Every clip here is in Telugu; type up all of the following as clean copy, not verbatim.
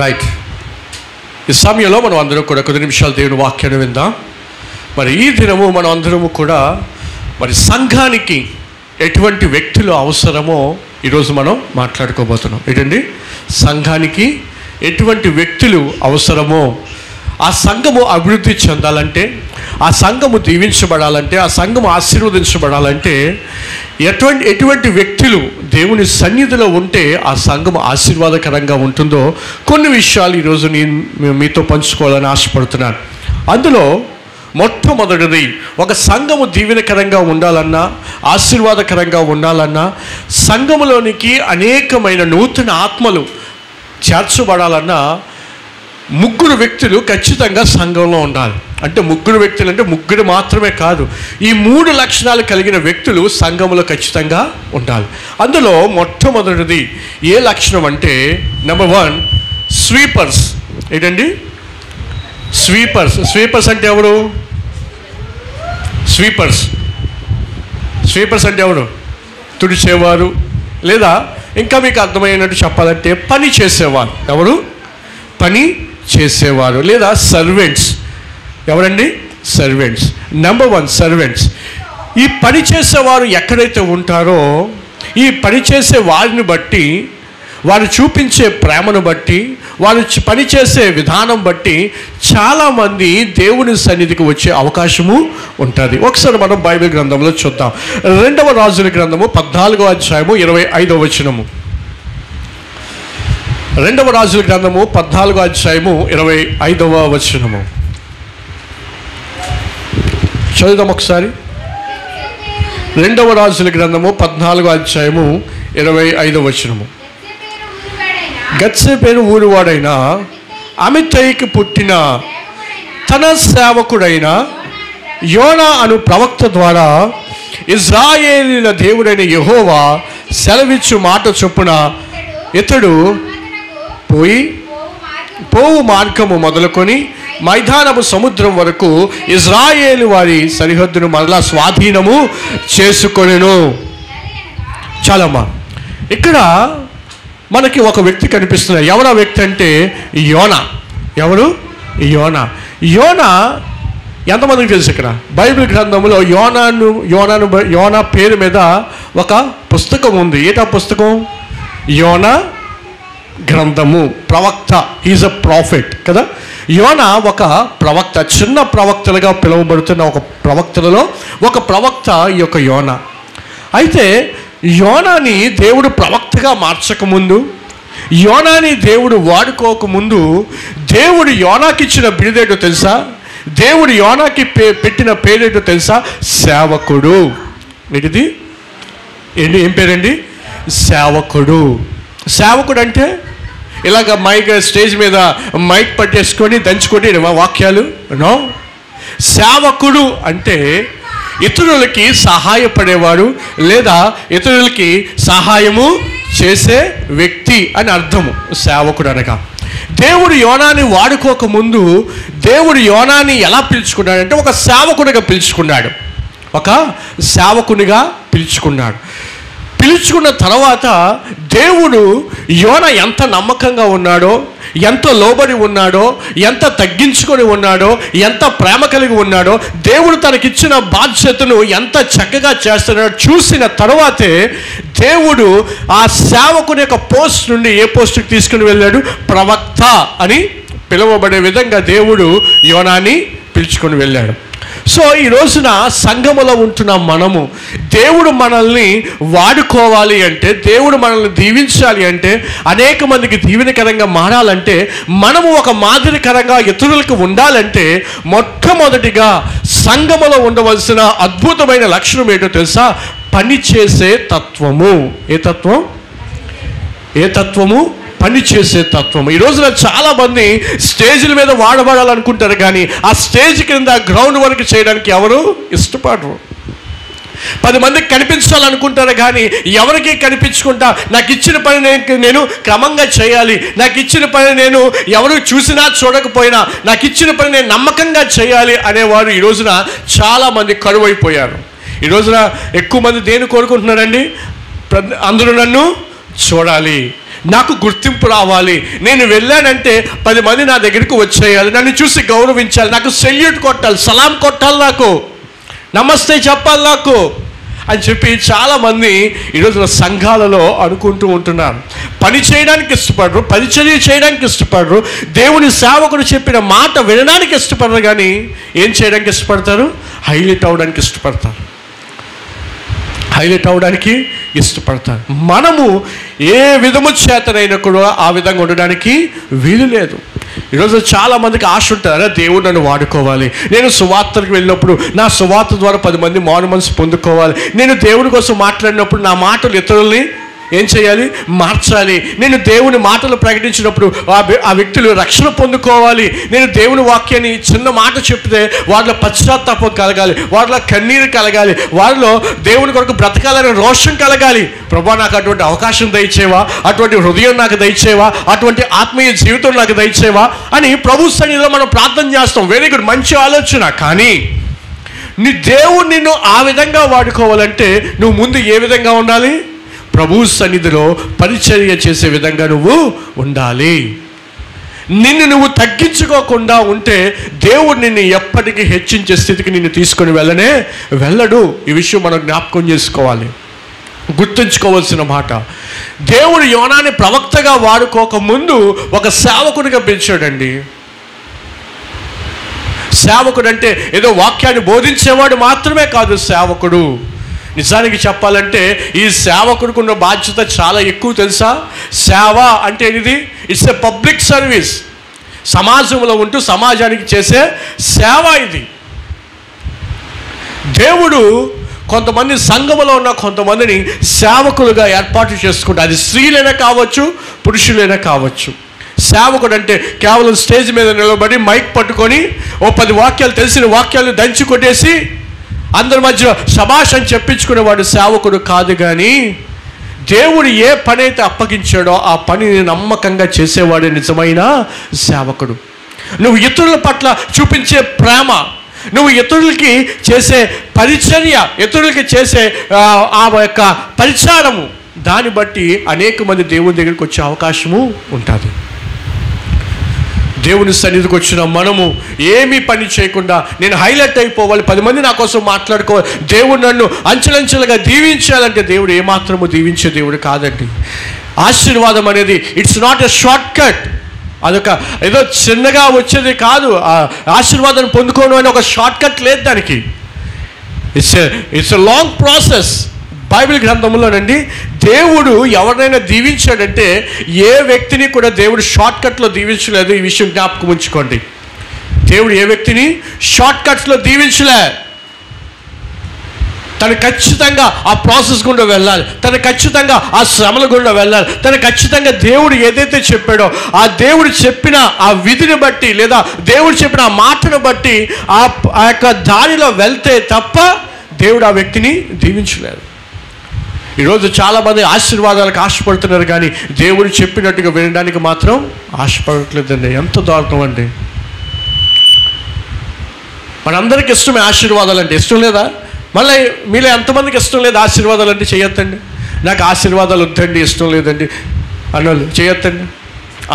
రైట్. ఈ సమయంలో మనం అందరం కూడా కొద్ది నిమిషాలు దేవుని వాక్యాన్ని విందాం. మరి ఈ దినము మనం అందరము కూడా మరి సంఘానికి ఎటువంటి వ్యక్తులు అవసరమో ఈరోజు మనం మాట్లాడుకోబోతున్నాం. ఏంటండి, సంఘానికి ఎటువంటి వ్యక్తులు అవసరమో, ఆ సంఘము అభివృద్ధి చెందాలంటే, ఆ సంఘము దీవించబడాలంటే, ఆ సంఘము ఆశీర్వదించబడాలంటే ఎటువంటి వ్యక్తులు దేవుని సన్నిధిలో ఉంటే ఆ సంఘం ఆశీర్వాదకరంగా ఉంటుందో కొన్ని విషయాలు ఈరోజు నేను మీతో పంచుకోవాలని ఆశపడుతున్నాను. అందులో మొట్టమొదటిది, ఒక సంఘము దీవెనకరంగా ఉండాలన్నా, ఆశీర్వాదకరంగా ఉండాలన్నా, సంఘములోనికి అనేకమైన నూతన ఆత్మలు చేర్చబడాలన్నా ముగ్గురు వ్యక్తులు ఖచ్చితంగా సంఘంలో ఉండాలి. అంటే ముగ్గురు వ్యక్తులు అంటే ముగ్గురు మాత్రమే కాదు, ఈ 3 లక్షణాలు కలిగిన వ్యక్తులు సంఘంలో ఖచ్చితంగా ఉండాలి. అందులో మొట్టమొదటిది ఏ లక్షణం అంటే, నెంబర్ 1 స్వీపర్స్. ఏంటండి, స్వీపర్స్ అంటే ఎవరు? స్వీపర్స్ అంటే ఎవరు? తుడిచేవారు, లేదా ఇంకా మీకు అర్థమైనట్టు చెప్పాలంటే పని చేసేవారు. ఎవరు? పని చేసేవారు, లేదా సర్వెంట్స్. ఎవరండి? సర్వెంట్స్. Number 1 servants. ఈ పని చేసేవారు ఎక్కడైతే ఉంటారో, ఈ పని చేసే వారిని బట్టి, వారు చూపించే ప్రేమను బట్టి, వారు పనిచేసే విధానం బట్టి చాలామంది దేవుని సన్నిధికి వచ్చే అవకాశము ఉంటుంది. ఒకసారి మనం బైబిల్ గ్రంథంలో చూద్దాం. 2వ రాజుల గ్రంథము 14వ అధ్యాయము 25వ వచనము. 2వ రాజుల గ్రంథము 14వ అధ్యాయము 25వ వచనము చదువుదాం ఒకసారి. 2వ రాజుల గ్రంథము 14వ అధ్యాయము 25వ వచనము. గత్సేపేను ఊరివాడైన అమిత్తయికి పుట్టిన తన సేవకుడైన యోనా అను ప్రవక్త ద్వారా ఇజ్రాయేలీల దేవుడైన యెహోవా సెలవిచ్చు మాట చొప్పున ఇతడు పోవు మార్గము మొదలుకొని మైదానము సముద్రం వరకు ఇజ్రాయేలు వారి సరిహద్దును మరలా స్వాధీనము చేసుకొనెను. చాలమ్మా, ఇక్కడ మనకి ఒక వ్యక్తి కనిపిస్తున్నారు. ఎవరు ఆ వ్యక్తి అంటే యోనా. ఎవరు? యోనా ఎంతమందికి తెలుసు? ఇక్కడ బైబిల్ గ్రంథంలో యోనా పేరు మీద ఒక పుస్తకం ఉంది. ఏంటా పుస్తకం? యోనా గ్రంథము. ప్రవక్త, హీజ్ అ ప్రాఫిట్ కదా. యోనా ఒక ప్రవక్త, చిన్న ప్రవక్తలుగా పిలువబడుతున్న ఒక ప్రవక్తలలో ఒక ప్రవక్త ఈ యొక్క యోనా. అయితే యోనాని దేవుడు ప్రవక్తగా మార్చకముందు, యోనాని దేవుడు వాడుకోకముందు, దేవుడు యోనాకి ఇచ్చిన బిరుదేటో తెలుసా? దేవుడు యోనాకి పెట్టిన పేరేటో తెలుసా? సేవకుడు. ఏంటిది? ఏం పేరండి? సేవకుడు. సేవకుడు అంటే ఇలాగ స్టేజ్ మీద మైక్ పట్టేసుకొని దంచుకొని వాక్యాలు నో. సేవకుడు అంటే ఇతరులకి సహాయపడేవాడు, లేదా ఇతరులకి సహాయము చేసే వ్యక్తి అని అర్థము సేవకుడు అనగా. దేవుడు యోనాని వాడుకోకముందు దేవుడు యోనాని ఎలా పిలుచుకున్నాడంటే ఒక సేవకుడిగా పిలుచుకున్నాడు. పిలుచుకున్న తర్వాత దేవుడు యోనా ఎంత నమ్మకంగా ఉన్నాడో, ఎంత లోబడి ఉన్నాడో, ఎంత తగ్గించుకొని ఉన్నాడో, ఎంత ప్రేమ కలిగి ఉన్నాడో, దేవుడు తనకిచ్చిన బాధ్యతను ఎంత చక్కగా చేస్తున్నాడో చూసిన తర్వాతే దేవుడు ఆ సేవకుని యొక్క పోస్ట్ నుండి ఏ పోస్టుకి తీసుకుని వెళ్ళాడు? ప్రవక్త అని పిలువబడే విధంగా దేవుడు యోనాని పిలుచుకొని వెళ్ళాడు. సో ఈ రోజున సంఘములో ఉంటున్న మనము, దేవుడు మనల్ని వాడుకోవాలి అంటే, దేవుడు మనల్ని దీవించాలి అంటే, అనేక మందికి దీవెనకరంగా మారాలంటే, మనము ఒక మాదిరికరంగా ఇతరులకు ఉండాలంటే మొట్టమొదటిగా సంఘములో ఉండవలసిన అద్భుతమైన లక్షణం ఏంటో తెలుసా? పనిచేసే తత్వము. ఏ తత్వము? పనిచేసే తత్వం. ఈ రోజున చాలా మంది స్టేజ్ల మీద వాడబడాలనుకుంటారు, కానీ ఆ స్టేజ్ కింద గ్రౌండ్ వర్క్ చేయడానికి ఎవరు ఇష్టపడరు. 10 మందికి కనిపించాలనుకుంటారు, కానీ ఎవరికి కనిపించుకుంటా నాకు ఇచ్చిన పని నేను క్రమంగా చేయాలి, నాకు ఇచ్చిన పని నేను ఎవరు చూసినా చూడకపోయినా నాకు ఇచ్చిన పని నేను నమ్మకంగా చేయాలి అనేవారు ఈ రోజున చాలామంది కరువైపోయారు. ఈ రోజున ఎక్కువ మంది దేని కోరుకుంటున్నారండి? అందరూ నన్ను చూడాలి, నాకు గుర్తింపు రావాలి, నేను వెళ్ళానంటే 10 మంది నా దగ్గరికి వచ్చేయాలి, నన్ను చూసి గౌరవించాలి, నాకు సెల్యూట్ కొట్టాలి, సలాం కొట్టాలి, నాకు నమస్తే చెప్పాలి నాకు అని చెప్పి చాలామంది ఈరోజు సంఘాలలో అనుకుంటూ ఉంటున్నారు. పని చేయడానికి ఇష్టపడరు, పరిచర్య చేయడానికి ఇష్టపడరు, దేవుని సేవకుడు చెప్పిన మాట వినడానికి ఇష్టపడరు, కానీ ఏం చేయడానికి ఇష్టపడతారు? హైలైట్ అవడానికి ఇష్టపడతారు, హైలైట్ అవడానికి ఇష్టపడతారు. మనము ఏ విధము చేతనైనా కూడా ఆ విధంగా ఉండడానికి వీలు లేదు. ఈరోజు చాలామందికి ఆశ ఉంటారా, దేవుడు నన్ను వాడుకోవాలి, నేను సువార్తలకు వెళ్ళినప్పుడు నా సువార్త ద్వారా 10 మంది మారు మనసు పొందుకోవాలి, నేను దేవుడి కోసం మాట్లాడినప్పుడు నా మాటలు ఇతరుల్ని ఏం చేయాలి? మార్చాలి, నేను దేవుని మాటలు ప్రకటించినప్పుడు ఆ వ్యక్తులు రక్షణ పొందుకోవాలి, నేను దేవుని వాక్యాన్ని చిన్న మాట చెప్తే వాళ్ళ పశ్చాత్తాపం కలగాలి, వాళ్ళ కన్నీరు కలగాలి, వాళ్ళలో దేవుని కొరకు బ్రతకాలని రోషం కలగాలి. ప్రభువా నాకు అటువంటి అవకాశం దయచేవా, అటువంటి హృదయం నాకు దయచేవా, అటువంటి ఆత్మీయ జీవితం నాకు దయచేవా అని ప్రభు సన్నిధిలో మనం ప్రార్థన చేస్తాం. వెరీ గుడ్, మంచి ఆలోచన. కానీ నీ దేవుడు నిన్ను ఆ విధంగా వాడుకోవాలంటే నువ్వు ముందు ఏ విధంగా ఉండాలి? ప్రభు సన్నిధిలో పరిచర్య చేసే విధంగా నువ్వు ఉండాలి. నిన్ను నువ్వు తగ్గించుకోకుండా ఉంటే దేవుడు నిన్ను ఎప్పటికీ హెచ్చించే స్థితికి నిన్ను తీసుకొని వెళ్ళడు. ఈ విషయం మనం జ్ఞాపకం చేసుకోవాలి, గుర్తుంచుకోవాల్సిన మాట. దేవుడు యోనాని ప్రవక్తగా వాడుకోక ముందు ఒక సేవకుడిగా పిలిచాడండి. సేవకుడు అంటే ఏదో వాక్యాన్ని బోధించేవాడు మాత్రమే కాదు సేవకుడు. నిజానికి చెప్పాలంటే ఈ సేవకుడికి ఉన్న బాధ్యత చాలా ఎక్కువ, తెలుసా? సేవ అంటే ఇది ఇట్స్ ఎ పబ్లిక్ సర్వీస్. సమాజంలో ఉంటూ సమాజానికి చేసే సేవ ఇది. దేవుడు కొంతమంది సంఘములో ఉన్న కొంతమందిని సేవకులుగా ఏర్పాటు చేసుకుంటారు. అది స్త్రీలైనా కావచ్చు, పురుషులైనా కావచ్చు. సేవకుడు అంటే కేవలం స్టేజ్ మీద నిలబడి మైక్ పట్టుకొని 10 వాక్యాలు తెలిసిన వాక్యాలు దంచి కొట్టేసి అందరి మధ్య శభాష్ అని చెప్పించుకునేవాడు సేవకుడు కాదు. కానీ దేవుడు ఏ పని అయితే అప్పగించాడో ఆ పనిని నమ్మకంగా చేసేవాడే నిజమైన సేవకుడు. నువ్వు ఇతరుల పట్ల చూపించే ప్రేమ, నువ్వు ఇతరులకి చేసే పరిచర్య, ఇతరులకి చేసే ఆ యొక్క పరిచారము, దాన్ని బట్టి అనేక మంది దేవుని దగ్గరికి వచ్చే అవకాశము ఉంటుంది. దేవుని సన్నిధికి వచ్చిన మనము ఏమీ పని చేయకుండా నేను హైలైట్ అయిపోవాలి, 10 మంది నా కోసం మాట్లాడుకోవాలి, దేవుడు నన్ను అంచెలంచెలుగా దీవించాలంటే దేవుడు ఏమాత్రము దీవించే దేవుడు కాదండి. ఆశీర్వాదం అనేది it's not a short cut. అదొక ఏదో చిన్నగా వచ్చేది కాదు. ఆశీర్వాదాన్ని పొందుకోవడం అని ఒక షార్ట్ కట్ లేదు దానికి. It's a long process. Bible గ్రంథంలోనండి దేవుడు ఎవరినైనా దీవించాడంటే ఏ వ్యక్తిని కూడా దేవుడు షార్ట్ కట్లో దీవించలేదు. ఈ విషయం జ్ఞాపకం ఉంచుకోండి. దేవుడు ఏ వ్యక్తిని షార్ట్ కట్స్లో దీవించలే. తను ఖచ్చితంగా ఆ ప్రాసెస్ గుండా వెళ్ళాలి, తను ఖచ్చితంగా ఆ శ్రమల గుండా వెళ్ళాలి, తను ఖచ్చితంగా దేవుడు ఏదైతే చెప్పాడో ఆ దేవుడు చెప్పిన ఆ విధిని బట్టి లేదా దేవుడు చెప్పిన ఆ మాటను బట్టి ఆ యొక్క దారిలో వెళ్తే తప్ప దేవుడు ఆ వ్యక్తిని దీవించలేదు. ఈరోజు చాలామంది ఆశీర్వాదాలకు ఆశపడుతున్నారు, కానీ దేవుడు చెప్పినట్టుగా వినడానికి మాత్రం ఆశపడట్లేదండి. ఎంత దారుణం అండి. మనందరికీ ఇష్టమే ఆశీర్వాదాలు అంటే, ఇష్టం లేదా? మళ్ళీ మీలో ఎంతమందికి ఇష్టం లేదు ఆశీర్వాదాలు అంటే? చేయొద్దండి. నాకు ఆశీర్వాదాలు వద్దండి, ఇష్టం లేదండి అన్నోళ్ళు చేయొద్దండి.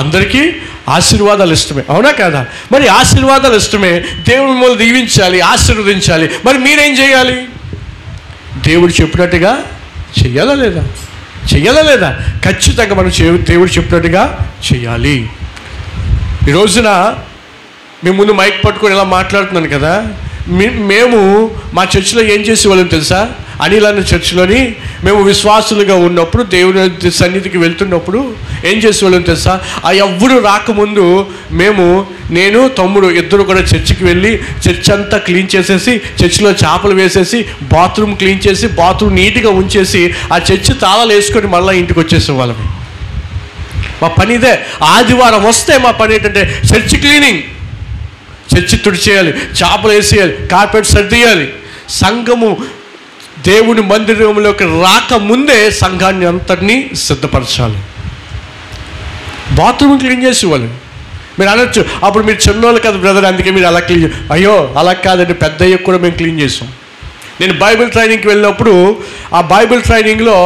అందరికీ ఆశీర్వాదాలు ఇష్టమే, అవునా కాదా? మరి ఆశీర్వాదాలు ఇష్టమే, దేవుడు మిమ్మల్ని దీవించాలి, ఆశీర్వదించాలి. మరి మీరేం చేయాలి? దేవుడు చెప్పినట్టుగా చెయ్యాలా లేదా? చెయ్యాలా లేదా? ఖచ్చితంగా మనం దేవుడు చెప్పినట్టుగా చెయ్యాలి. ఈ రోజున మేము ముందు మైక్ పట్టుకొని ఇలా మాట్లాడుతున్నాను కదా, మేము మా చర్చిలో ఏం చేసేవాళ్ళం తెలుసా? అనిల్ అన్న చర్చిలోని మేము విశ్వాసులుగా ఉన్నప్పుడు దేవుని సన్నిధికి వెళ్తున్నప్పుడు ఏం చేసేవాళ్ళం తెలుసా? ఆ ఎవ్వరు రాకముందు నేను తమ్ముడు ఇద్దరు కూడా చర్చికి వెళ్ళి చర్చ్ అంతా క్లీన్ చేసేసి, చర్చిలో చేపలు వేసేసి, బాత్రూమ్ క్లీన్ చేసి, బాత్రూమ్ నీట్గా ఉంచేసి ఆ చర్చి తాళాలు వేసుకొని మళ్ళీ ఇంటికి వచ్చేసేవాళ్ళం. మా పని ఇదే. ఆదివారం వస్తే మా పని ఏంటంటే చర్చి క్లీనింగ్, చర్చి తుడిచేయాలి, చేపలు వేసేయాలి, కార్పెట్ సర్దేయాలి. సంఘము దేవుని మందిరంలోకి రాకముందే సంఘాన్ని అంతటినీ సిద్ధపరచాలి. బాత్రూమ్ క్లీన్ చేసేవాళ్ళు. మీరు అనొచ్చు, అప్పుడు మీరు చిన్నోళ్ళు కదా బ్రదర్, అందుకే మీరు అలా క్లీన్ అయ్యో అలా కాదండి, పెద్దయ్యకు కూడా మేము క్లీన్ చేసాం. నేను బైబిల్ ట్రైనింగ్కి వెళ్ళినప్పుడు ఆ బైబిల్ ట్రైనింగ్లో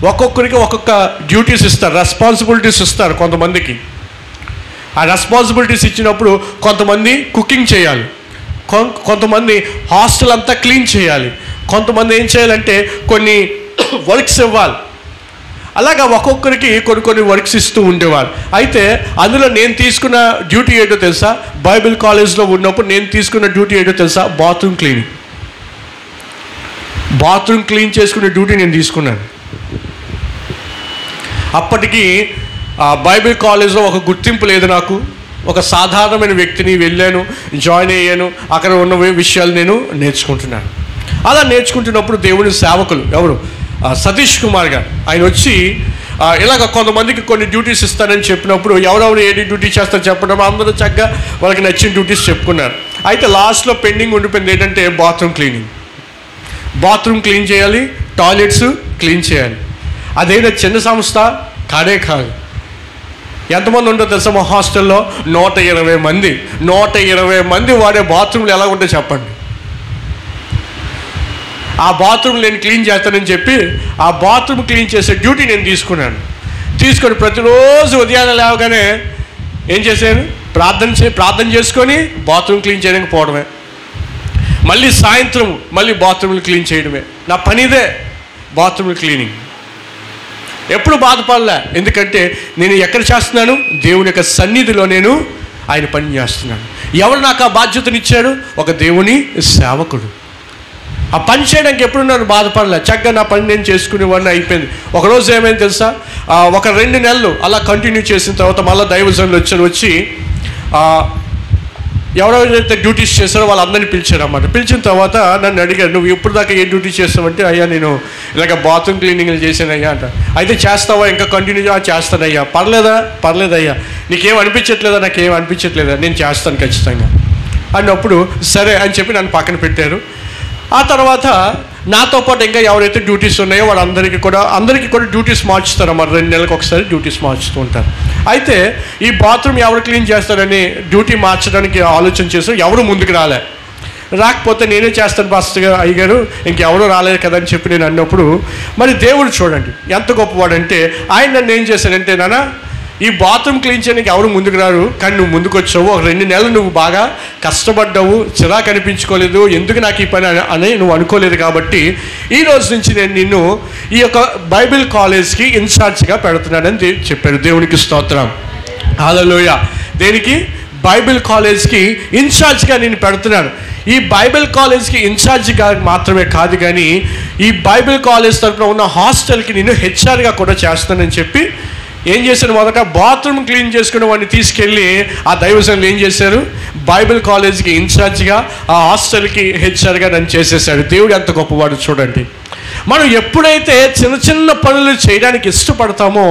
ఒక్కొక్కరికి ఒక్కొక్క డ్యూటీస్ ఇస్తారు, రెస్పాన్సిబిలిటీస్ ఇస్తారు కొంతమందికి. ఆ రెస్పాన్సిబిలిటీస్ ఇచ్చినప్పుడు కొంతమంది కుకింగ్ చేయాలి, కొంతమంది హాస్టల్ అంతా క్లీన్ చేయాలి, కొంతమంది ఏం చేయాలంటే కొన్ని వర్క్స్ ఇవ్వాలి. అలాగా ఒక్కొక్కరికి కొన్ని వర్క్స్ ఇస్తూ ఉండేవారు. అయితే అందులో నేను తీసుకున్న డ్యూటీ ఏంటో తెలుసా? బైబిల్ కాలేజ్లో ఉన్నప్పుడు నేను తీసుకున్న డ్యూటీ ఏంటో తెలుసా? బాత్రూమ్ క్లీన్ చేసుకునే డ్యూటీ నేను తీసుకున్నాను. అప్పటికి బైబిల్ కాలేజ్లో ఒక గుర్తింపు లేదు నాకు. ఒక సాధారణమైన వ్యక్తిని, వెళ్ళాను, జాయిన్ అయ్యాను, అక్కడ ఉన్న విషయాలు నేను నేర్చుకుంటున్నాను. అలా నేర్చుకుంటున్నప్పుడు దేవుని సేవకులు ఎవరు, సతీష్ కుమార్ గారు, ఆయన వచ్చి ఇలాగ కొంతమందికి కొన్ని డ్యూటీస్ ఇస్తానని చెప్పినప్పుడు ఎవరెవరు ఏది డ్యూటీ చేస్తారో చెప్పడం, అందరూ చక్కగా వాళ్ళకి నచ్చిన డ్యూటీస్ చెప్పుకున్నారు. అయితే లాస్ట్లో పెండింగ్ ఉండిపోయింది ఏంటంటే బాత్రూమ్ క్లీన్ చేయాలి, టాయిలెట్స్ క్లీన్ చేయాలి. అదేనా చిన్న సంస్థ కాదే కాదు. ఎంతమంది ఉంటుందో తెలుసా మా హాస్టల్లో? 120 మంది. 120 మంది వాడే బాత్రూమ్లు ఎలా ఉంటాయో చెప్పండి. ఆ బాత్రూమ్ నేను క్లీన్ చేస్తానని చెప్పి ఆ బాత్రూమ్ క్లీన్ చేసే డ్యూటీ నేను తీసుకొని ప్రతిరోజు ఉదయాన్నే లేవగానే ఏం చేశాను? ప్రార్థన చేసుకొని బాత్రూమ్ క్లీన్ చేయడానికి పోవడమే, మళ్ళీ సాయంత్రం మళ్ళీ బాత్రూమ్లు క్లీన్ చేయడమే. నా పనిదే బాత్రూమ్ క్లీనింగ్. ఎప్పుడు బాధపడలే, ఎందుకంటే నేను ఎక్కడ చేస్తున్నాను? దేవుని యొక్క సన్నిధిలో నేను ఆయన పని చేస్తున్నాను. ఎవరు నాకు ఆ బాధ్యతనిచ్చాడు? ఒక దేవుని సేవకుడు. ఆ పని చేయడానికి ఎప్పుడు నన్ను బాధపడలే, చక్కగా నా పని నేను చేసుకునేవాడిని. అయిపోయింది. ఒకరోజు ఏమైంది తెలుసా? ఒక 2 నెలలు అలా కంటిన్యూ చేసిన తర్వాత మళ్ళీ దైవజనులు వచ్చి ఎవరెవరైతే డ్యూటీస్ చేస్తారో వాళ్ళందరినీ పిలిచారు అన్నమాట. పిలిచిన తర్వాత నన్ను అడిగారు, నువ్వు ఇప్పుడు దాకా ఏ డ్యూటీ చేస్తావంటే, అయ్యా నేను ఇలాగ బాత్రూమ్ క్లీనింగ్లు చేశానయ్యా అంట. అయితే చేస్తావా? ఇంకా కంటిన్యూ చేస్తానయ్యా. పర్లేదయ్యా, నీకేం అనిపించట్లేదా? నాకేం అనిపించట్లేదా? నేను చేస్తాను ఖచ్చితంగా అన్నప్పుడు సరే అని చెప్పి నన్ను పక్కన పెట్టారు. ఆ తర్వాత నాతో పాటు ఇంకా ఎవరైతే డ్యూటీస్ ఉన్నాయో వాళ్ళందరికీ కూడా డ్యూటీస్ మార్చుతారు అన్నమాట. 2 నెలలకు ఒకసారి డ్యూటీస్ మార్చుతూ ఉంటారు. అయితే ఈ బాత్రూమ్ ఎవరు క్లీన్ చేస్తారని డ్యూటీ మార్చడానికి ఆలోచన చేసి ఎవరు ముందుకు రాకపోతే నేనే చేస్తాను పాస్టర్ అయ్యగారు, ఇంకెవరూ రాలేదు కదా అని చెప్పి నేను అన్నప్పుడు, మరి దేవుడు చూడండి ఎంత గొప్పవాడంటే, ఆయన నన్ను ఏం చేశాడంటే, నాన్న ఈ బాత్రూమ్ క్లీన్ చేయడానికి ఎవరు ముందుకు రారు, కానీ నువ్వు ముందుకు వచ్చావు. ఒక 2 నెలలు నువ్వు బాగా కష్టపడ్డావు, చిరాకు అనిపించుకోలేదు, ఎందుకు నాకు ఈ పని అని నువ్వు అనుకోలేదు. కాబట్టి ఈ రోజు నుంచి నేను నిన్ను ఈ యొక్క బైబిల్ కాలేజ్కి ఇన్ఛార్జ్గా పెడుతున్నానని చెప్పాడు. దేవునికి స్తోత్రం, హల్లెలూయా. దేనికి? బైబిల్ కాలేజ్కి ఇన్ఛార్జ్గా నేను పెడుతున్నాను. ఈ బైబిల్ కాలేజ్కి ఇన్ఛార్జిగా మాత్రమే కాదు, కానీ ఈ బైబిల్ కాలేజ్ తరఫున ఉన్న హాస్టల్కి నేను హెచ్ఆర్గా కూడా చేస్తానని చెప్పి ఏం చేశారు? మొదట బాత్రూమ్ క్లీన్ చేసుకునే వాడిని తీసుకెళ్ళి ఆ దైవజనులు ఏం చేశారు? బైబిల్ కాలేజ్కి ఇన్ఛార్జిగా, ఆ హాస్టల్కి హెచ్ఆర్గా నన్ను చేసేసాడు. దేవుడు ఎంత గొప్పవాడు చూడండి. మనం ఎప్పుడైతే చిన్న పనులు చేయడానికి ఇష్టపడతామో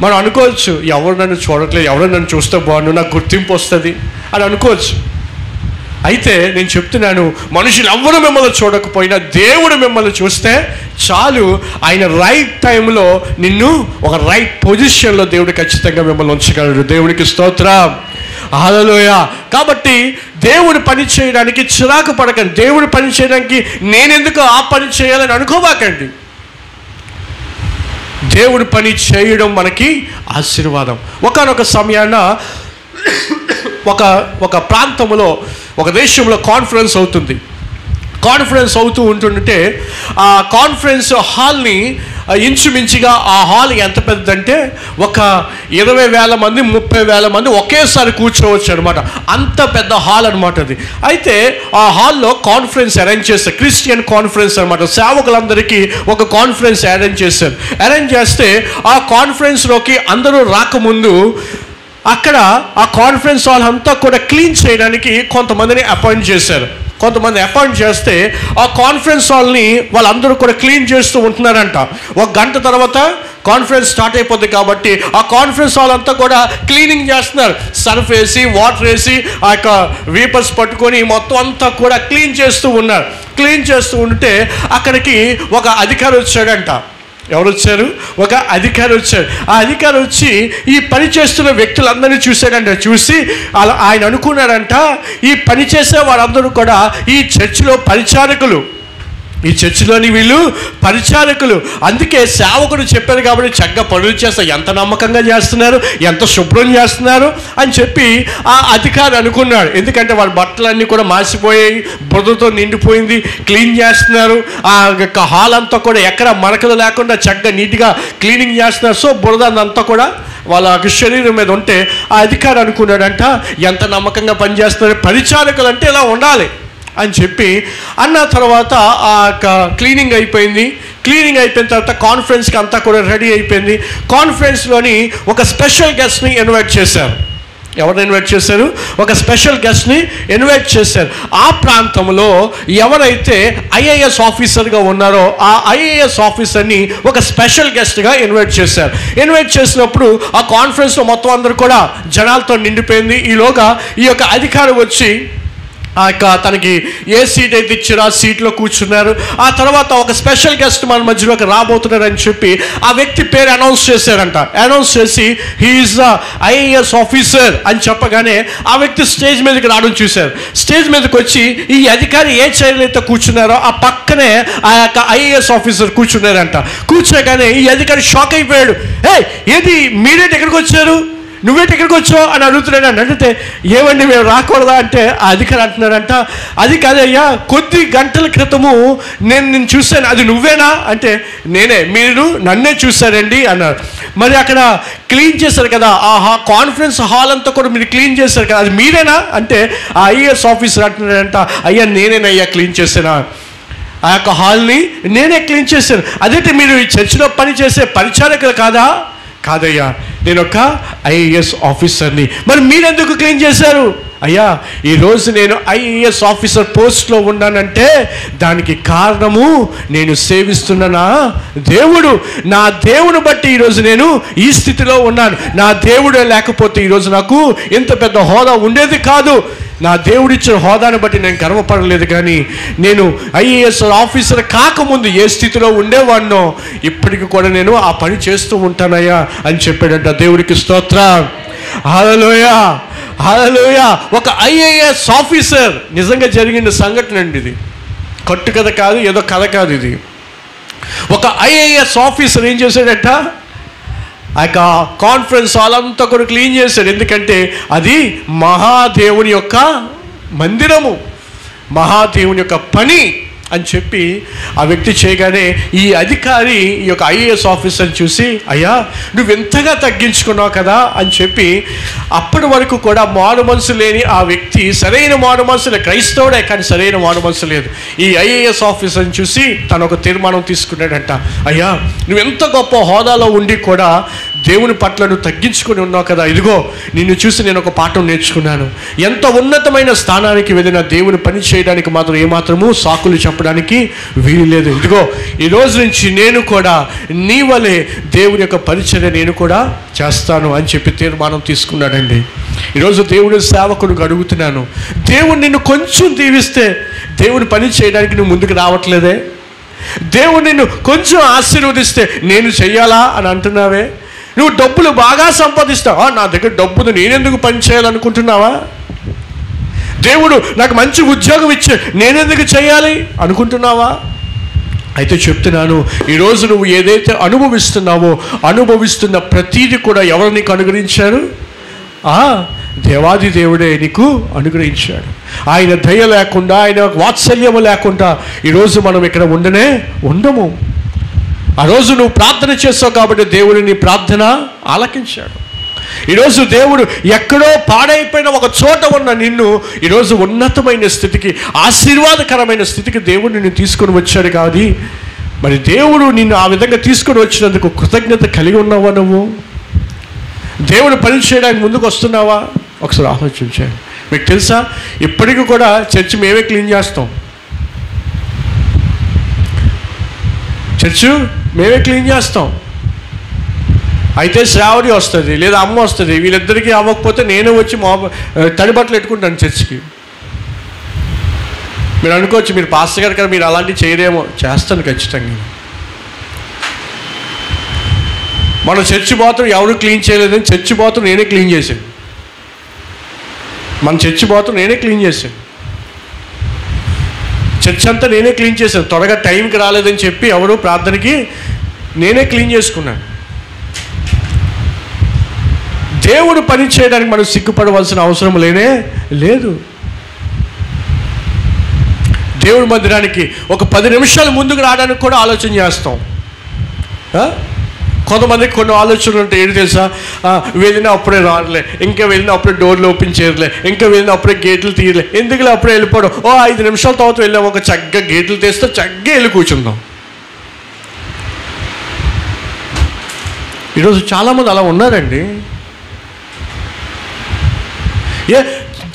మనం అనుకోవచ్చు, ఎవరు నన్ను చూడట్లేదు, ఎవరు నన్ను చూస్తే బాగుండు, నాకు గుర్తింపు వస్తుంది అని అనుకోవచ్చు. అయితే నేను చెప్తున్నాను, మనుషులు ఎవరు మిమ్మల్ని చూడకపోయినా దేవుడు మిమ్మల్ని చూస్తే చాలు. ఆయన రైట్ టైంలో నిన్ను ఒక రైట్ పొజిషన్లో దేవుడు ఖచ్చితంగా మిమ్మల్ని ఉంచగలడు. దేవునికి స్తోత్రం, హల్లెలూయా. కాబట్టి దేవుడు పని చేయడానికి చిరాకు పడకండి. దేవుడు పని చేయడానికి నేనెందుకు ఆ పని చేయాలని అనుకోబాకండి. దేవుడు పని చేయడం మనకి ఆశీర్వాదం. ఒకానొక సమయాన ఒక ప్రాంతంలో, ఒక దేశంలో కాన్ఫరెన్స్ అవుతూ ఉంటుంటే ఆ కాన్ఫరెన్స్ హాల్ని ఇంచుమించుగా ఆ హాల్ ఎంత పెద్దదంటే ఒక 20,000 మంది 30,000 మంది ఒకేసారి కూర్చోవచ్చు అనమాట. అంత పెద్ద హాల్ అనమాట అది. అయితే ఆ హాల్లో కాన్ఫరెన్స్ అరేంజ్ చేస్తారు, క్రిస్టియన్ కాన్ఫరెన్స్ అనమాట. సేవకులందరికీ ఒక కాన్ఫరెన్స్ అరేంజ్ చేస్తే ఆ కాన్ఫరెన్స్లోకి అందరూ రాకముందు అక్కడ ఆ కాన్ఫరెన్స్ హాల్ అంతా కూడా క్లీన్ చేయడానికి కొంతమందిని అపాయింట్ చేస్తే ఆ కాన్ఫరెన్స్ హాల్ని వాళ్ళందరూ కూడా క్లీన్ చేస్తూ ఉంటున్నారంట. 1 గంట తర్వాత కాన్ఫరెన్స్ స్టార్ట్ అయిపోద్ది కాబట్టి ఆ కాన్ఫరెన్స్ హాల్ అంతా కూడా క్లీనింగ్ చేస్తున్నారు. సర్ఫ్ వేసి, వాటర్ వేసి, ఆ యొక్క వీపర్స్ పట్టుకొని మొత్తం అంతా కూడా క్లీన్ చేస్తూ ఉంటే అక్కడికి ఒక అధికారి వచ్చాడంట. ఎవరు వచ్చారు? ఒక అధికారి వచ్చారు. ఆ అధికారి వచ్చి ఈ పని చేస్తున్న వ్యక్తులందరినీ చూశాడంట. చూసి ఆయన అనుకున్నాడంట, ఈ పని చేసే వారందరూ కూడా ఈ చర్చిలో పరిచారకులు, ఈ చర్చిలోని వీళ్ళు పరిచారకులు. అందుకే సేవకుడు చెప్పారు కాబట్టి చక్కగా పనులు చేస్తారు. ఎంత నమ్మకంగా చేస్తున్నారు, ఎంత శుభ్రం చేస్తున్నారు అని చెప్పి ఆ అధికారి అనుకున్నాడు. ఎందుకంటే వాళ్ళ బట్టలన్నీ కూడా మాసిపోయాయి, బురదతో నిండిపోయింది. క్లీన్ చేస్తున్నారు. ఆ యొక్క హాల్ అంతా కూడా ఎక్కడ మరకలు లేకుండా చక్కగా నీట్గా క్లీనింగ్ చేస్తున్నారు. సో బురద అంతా కూడా వాళ్ళ శరీరం మీద ఉంటే ఆ అధికారి అనుకున్నాడంట, ఎంత నమ్మకంగా పనిచేస్తున్నారు, పరిచారకులు అంటే ఇలా ఉండాలి అని చెప్పి అన్న తర్వాత ఆ క్లీనింగ్ అయిపోయింది. క్లీనింగ్ అయిపోయిన తర్వాత కాన్ఫరెన్స్కి అంతా కూడా రెడీ అయిపోయింది. కాన్ఫరెన్స్లోని ఒక స్పెషల్ గెస్ట్ని ఇన్వైట్ చేశారు. ఎవరిని ఇన్వైట్ చేశారు? ఒక స్పెషల్ గెస్ట్ని ఇన్వైట్ చేశారు. ఆ ప్రాంతంలో ఎవరైతే ఐఏఎస్ ఆఫీసర్గా ఉన్నారో ఆ ఐఏఎస్ ఆఫీసర్ని ఒక స్పెషల్ గెస్ట్గా ఇన్వైట్ చేశారు. ఇన్వైట్ చేసినప్పుడు ఆ కాన్ఫరెన్స్లో మొత్తం అందరూ కూడా జనాలతో నిండిపోయింది. ఈలోగా ఈ యొక్క అధికారి వచ్చి ఆ యొక్క తనకి ఏ సీట్ అయితే ఇచ్చారో ఆ సీట్లో కూర్చున్నారు. ఆ తర్వాత ఒక స్పెషల్ గెస్ట్ మన మధ్యలోకి రాబోతున్నారు అని చెప్పి ఆ వ్యక్తి పేరు అనౌన్స్ చేశారంట. అనౌన్స్ చేసి హీఈస్ ద ఐఏఎస్ ఆఫీసర్ అని చెప్పగానే ఆ వ్యక్తి స్టేజ్ మీదకి రావడం చూశారు. స్టేజ్ మీదకి వచ్చి ఈ అధికారి ఏ చైర్లో అయితే కూర్చున్నారో ఆ పక్కనే ఆ యొక్క ఐఏఎస్ ఆఫీసర్ కూర్చున్నారంట. కూర్చోగానే ఈ అధికారి షాక్ అయిపోయాడు. ఏది మీరేంటి ఎక్కడికి వచ్చారు, నువ్వేంటి ఇక్కడికి వచ్చావు అని అడుగుతున్నాడు. అని అడిగితే ఏమండి మేము రాకూడదా అంటే ఆ అధికారి అంటున్నాడంట, అది కాదయ్యా, కొద్ది గంటల క్రితము నేను చూశాను, అది నువ్వేనా అంటే నేనే, మీరు నన్నే చూశారండి అన్నారు. మరి అక్కడ క్లీన్ చేశారు కదా, ఆ కాన్ఫరెన్స్ హాల్ అంతా కూడా మీరు క్లీన్ చేశారు కదా, అది మీరేనా అంటే ఆ ఐఏఎస్ ఆఫీసర్ అంటున్నాడంట, అయ్యా నేనేనయ్యా క్లీన్ చేశానా, ఆ యొక్క హాల్ని నేనే క్లీన్ చేశాను. అదైతే మీరు ఈ చర్చిలో పని చేసే పరిచారకులు కాదా? కాదయ్యా, నేను ఒక ఐఏఎస్ ఆఫీసర్ని. మరి మీరెందుకు క్లీన్ చేశారు? అయ్యా ఈరోజు నేను ఐఏఎస్ ఆఫీసర్ పోస్ట్లో ఉన్నానంటే దానికి కారణము నేను సేవిస్తున్న నా దేవుడు. నా దేవుని బట్టి ఈరోజు నేను ఈ స్థితిలో ఉన్నాను. నా దేవుడే లేకపోతే ఈరోజు నాకు ఇంత పెద్ద హోదా ఉండేది కాదు. నా దేవుడిచ్చిన హోదాను బట్టి నేను గర్వపడలేదు. కానీ నేను ఐఏఎస్ ఆఫీసర్ కాకముందు ఏ స్థితిలో ఉండేవాడినో ఇప్పటికి కూడా నేను ఆ పని చేస్తూ ఉంటానయ్యా అని చెప్పాడంట. దేవుడికి స్తోత్రం. హల్లెలూయా, హల్లెలూయా. ఒక ఐఏఎస్ ఆఫీసర్, నిజంగా జరిగిన సంఘటన అండి ఇది, కట్టుకథ కాదు, ఏదో కథ కాదు ఇది. ఒక ఐఏఎస్ ఆఫీసర్ ఏం చేశాడట, ఆ యొక్క కాన్ఫరెన్స్ హాల్ అంతా కూడా క్లీన్ చేశాడు. ఎందుకంటే అది మహాదేవుని యొక్క మందిరము, మహాదేవుని యొక్క పని అని చెప్పి ఆ వ్యక్తి చేయగానే ఈ అధికారి ఈ యొక్క ఐఏఎస్ ఆఫీసర్ని చూసి, అయ్యా నువ్వు ఎంతగా తగ్గించుకున్నావు కదా అని చెప్పి, అప్పటి వరకు కూడా మారు మనసు లేని ఆ వ్యక్తి, సరైన మారు మనసు లేదు, క్రైస్తవుడే కానీ సరైన మారు మనసు లేదు, ఈ ఐఏఎస్ ఆఫీసర్ని చూసి తను ఒక తీర్మానం తీసుకున్నాడంట, అయ్యా నువ్వు ఎంత గొప్ప హోదాలో ఉండి కూడా దేవుని పట్ల నువ్వు తగ్గించుకొని ఉన్నావు కదా, ఇదిగో నిన్ను చూసి నేను ఒక పాఠం నేర్చుకున్నాను. ఎంత ఉన్నతమైన స్థానానికి వెళ్ళిన దేవుని పని చేయడానికి మాత్రం ఏమాత్రము సాకులు చెప్పడానికి వీలు లేదు. ఇదిగో ఈ రోజు నుంచి నేను కూడా నీ వలె దేవుని యొక్క పరిచర్య నేను కూడా చేస్తాను అని చెప్పి తీర్మానం తీసుకున్నాడండి. ఈరోజు దేవుని సేవకుడికి అడుగుతున్నాను, దేవుడు నిన్ను కొంచెం దీవిస్తే దేవుని పని చేయడానికి నువ్వు ముందుకు రావట్లేదే? దేవుడు నిన్ను కొంచెం ఆశీర్వదిస్తే నేను చెయ్యాలా అని అంటున్నావే? నువ్వు డబ్బులు బాగా సంపాదిస్తావా, నా దగ్గర డబ్బులు నేనెందుకు పని చేయాలనుకుంటున్నావా? దేవుడు నాకు మంచి ఉద్యోగం ఇచ్చే నేనెందుకు చేయాలి అనుకుంటున్నావా? అయితే చెప్తున్నాను, ఈరోజు నువ్వు ఏదైతే అనుభవిస్తున్నావో అనుభవిస్తున్న ప్రతీది కూడా ఎవరు నీకు అనుగ్రహించారు? దేవాది దేవుడే నీకు అనుగ్రహించాడు. ఆయన దయ లేకుండా, ఆయన వాత్సల్యము లేకుండా ఈరోజు మనం ఇక్కడ ఉండము. ఆ రోజు నువ్వు ప్రార్థన చేస్తావు కాబట్టి దేవుడు నీ ప్రార్థన ఆలకించాడు. ఈరోజు దేవుడు ఎక్కడో పాడైపోయిన ఒక చోట ఉన్న నిన్ను ఈరోజు ఉన్నతమైన స్థితికి, ఆశీర్వాదకరమైన స్థితికి దేవుడు నిన్ను తీసుకొని వచ్చాడు. కాదు మరి దేవుడు నిన్ను ఆ విధంగా తీసుకొని వచ్చినందుకు కృతజ్ఞత కలిగి ఉన్నావా? నువ్వు దేవుడు పని చేయడానికి ముందుకు వస్తున్నావా? ఒకసారి ఆలోచించండి. మీకు తెలుసా, ఇప్పటికీ కూడా చర్చి మేమే క్లీన్ చేస్తాం. చర్చు మేమే క్లీన్ చేస్తాం. అయితే శ్రావణి వస్తుంది లేదా అమ్మ వస్తుంది, వీళ్ళిద్దరికీ అవ్వకపోతే నేనే వచ్చి తడి బట్టలు పెట్టుకుంటాను చర్చికి. మీరు అనుకోవచ్చు, మీరు పాస్టర్ గారు కదా మీరు అలాంటివి చేయరేమో. చేస్తాను ఖచ్చితంగా. మన చర్చి బాత్రూమ్ ఎవరు క్లీన్ చేయలేదని చర్చి బాత్రూమ్ నేనే క్లీన్ చేశాను. మన చర్చి బాత్రూమ్ నేనే క్లీన్ చేశాను. చర్చ్ అంతా నేనే క్లీన్ చేశాను. త్వరగా టైంకి రాలేదని చెప్పి ఎవరు ప్రార్థనకి నేనే క్లీన్ చేసుకున్నాను. దేవుడు పని చేయడానికి మనం సిగ్గుపడవలసిన అవసరం లేదు. దేవుడి మందిరానికి ఒక 10 నిమిషాలు ముందుకు రావడానికి కూడా ఆలోచన చేస్తాం. కొంతమందికి కొన్ని ఆలోచనలు ఉంటాయి. ఏంటి తెలుసా, వెళ్ళినా అప్పుడే రాలే, ఇంకా వెళ్ళినా అప్పుడే డోర్లు ఓపెన్ చేయలే, ఇంకా వెళ్ళినా అప్పుడే గేట్లు తీయలే, ఎందుకులే అప్పుడే వెళ్ళిపోవడం, 5 నిమిషాల తర్వాత వెళ్ళాము, ఒక చక్కగా గేట్లు తీస్తే చక్కగా వెళ్ళి కూర్చుందాం. ఈరోజు చాలామంది అలా ఉన్నారండి.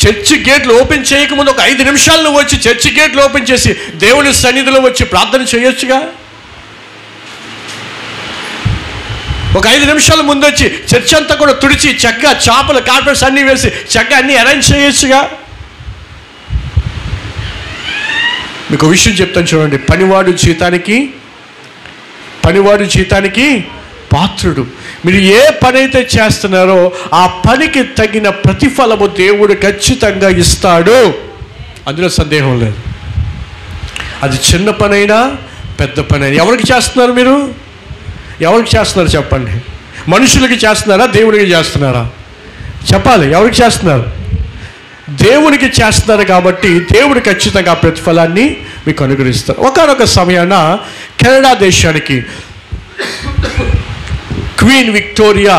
చర్చి గేట్లు ఓపెన్ చేయకముందు ఒక 5 నిమిషాలు వచ్చి చర్చి గేట్లు ఓపెన్ చేసి దేవుని సన్నిధిలో వచ్చి ప్రార్థన చేయొచ్చుగా. ఒక 5 నిమిషాల ముందు వచ్చి చర్చ్ అంతా కూడా తుడిచి చక్కగా చేపలు కార్పెట్స్ అన్నీ వేసి చక్కగా అన్నీ అరేంజ్ చేయొచ్చుగా. మీకు విషయం చెప్తాను చూడండి. పనివాడు జీతానికి పాత్రుడు. మీరు ఏ పని అయితే చేస్తున్నారో ఆ పనికి తగిన ప్రతిఫలము దేవుడు ఖచ్చితంగా ఇస్తాడు, అందులో సందేహం లేదు. అది చిన్న పనైనా పెద్ద పనైనా. ఎవరికి చేస్తున్నారు మీరు? ఎవరికి చేస్తున్నారు చెప్పండి? మనుషులకి చేస్తున్నారా, దేవునికి చేస్తున్నారా? చెప్పాలి. ఎవరికి చేస్తున్నారు? దేవునికి చేస్తున్నారు. కాబట్టి దేవుడు ఖచ్చితంగా ఆ ప్రతిఫలాన్ని మీకు అనుగ్రహిస్తారు. ఒకానొక సమయాన కెనడా దేశానికి క్వీన్ విక్టోరియా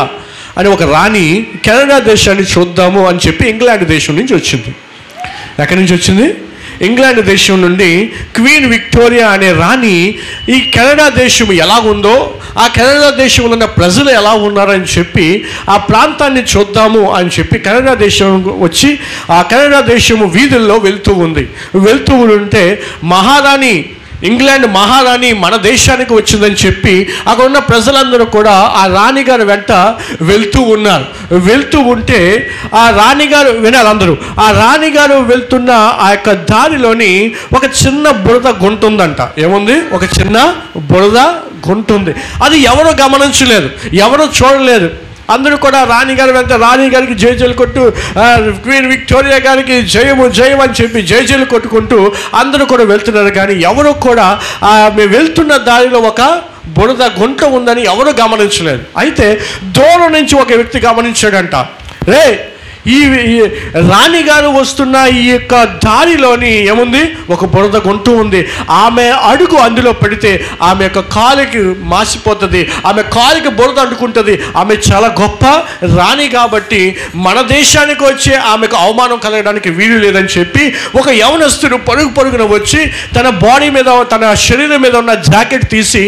అని ఒక రాణి కెనడా దేశాన్ని చూద్దాము అని చెప్పి ఇంగ్లాండ్ దేశం నుంచి వచ్చింది. ఎక్కడి నుంచి వచ్చింది? ఇంగ్లాండ్ దేశం నుండి క్వీన్ విక్టోరియా అనే రాణి ఈ కెనడా దేశం ఎలా ఉందో, ఆ కెనడా దేశంలో ఉన్న ప్రజలు ఎలా ఉన్నారని చెప్పి ఆ ప్రాంతాన్ని చూద్దాము అని చెప్పి కెనడా దేశం వచ్చి ఆ కెనడా దేశము వీధుల్లో వెళ్తూ ఉంటే ఇంగ్లాండ్ మహారాణి మన దేశానికి వచ్చిందని చెప్పి అక్కడ ఉన్న ప్రజలందరూ కూడా ఆ రాణిగారు వెంట వెళ్తూ ఉంటే ఆ రాణిగారు వినాలి అందరూ. ఆ రాణిగారు వెళ్తున్న ఆ యొక్క దారిలోని ఒక చిన్న బురద గుంట ఉందంట. ఏముంది? ఒక చిన్న బురద గుంట ఉంది. అది ఎవరో గమనించలేదు, ఎవరో చూడలేదు. అందరూ కూడా రాణిగారికి జయజయలు కొట్టు, క్వీన్ విక్టోరియా గారికి జయము జయం అని చెప్పి జయజయలు కొట్టుకుంటూ అందరూ కూడా వెళ్తున్నారు. కానీ ఎవరు కూడా మేము వెళ్తున్న దారిలో ఒక బురద గుంట ఉందని ఎవరు గమనించలేదు. అయితే దూరం నుంచి ఒక వ్యక్తి గమనించాడంట. ఈ రాణిగారు వస్తున్న ఈ యొక్క దారిలోని ఏముంది? ఒక బురద గుంట ఉంది. ఆమె అడుగు అందులో పెడితే ఆమె యొక్క కాలికి మాసిపోతుంది, ఆమె కాలికి బురద అంటుకుంటుంది. ఆమె చాలా గొప్ప రాణి కాబట్టి మన దేశానికి వచ్చే ఆమెకు అవమానం కలగడానికి వీలు లేదని చెప్పి ఒక యవనస్తుడు పరుగున వచ్చి తన బాడీ మీద, తన శరీరం మీద ఉన్న జాకెట్ తీసి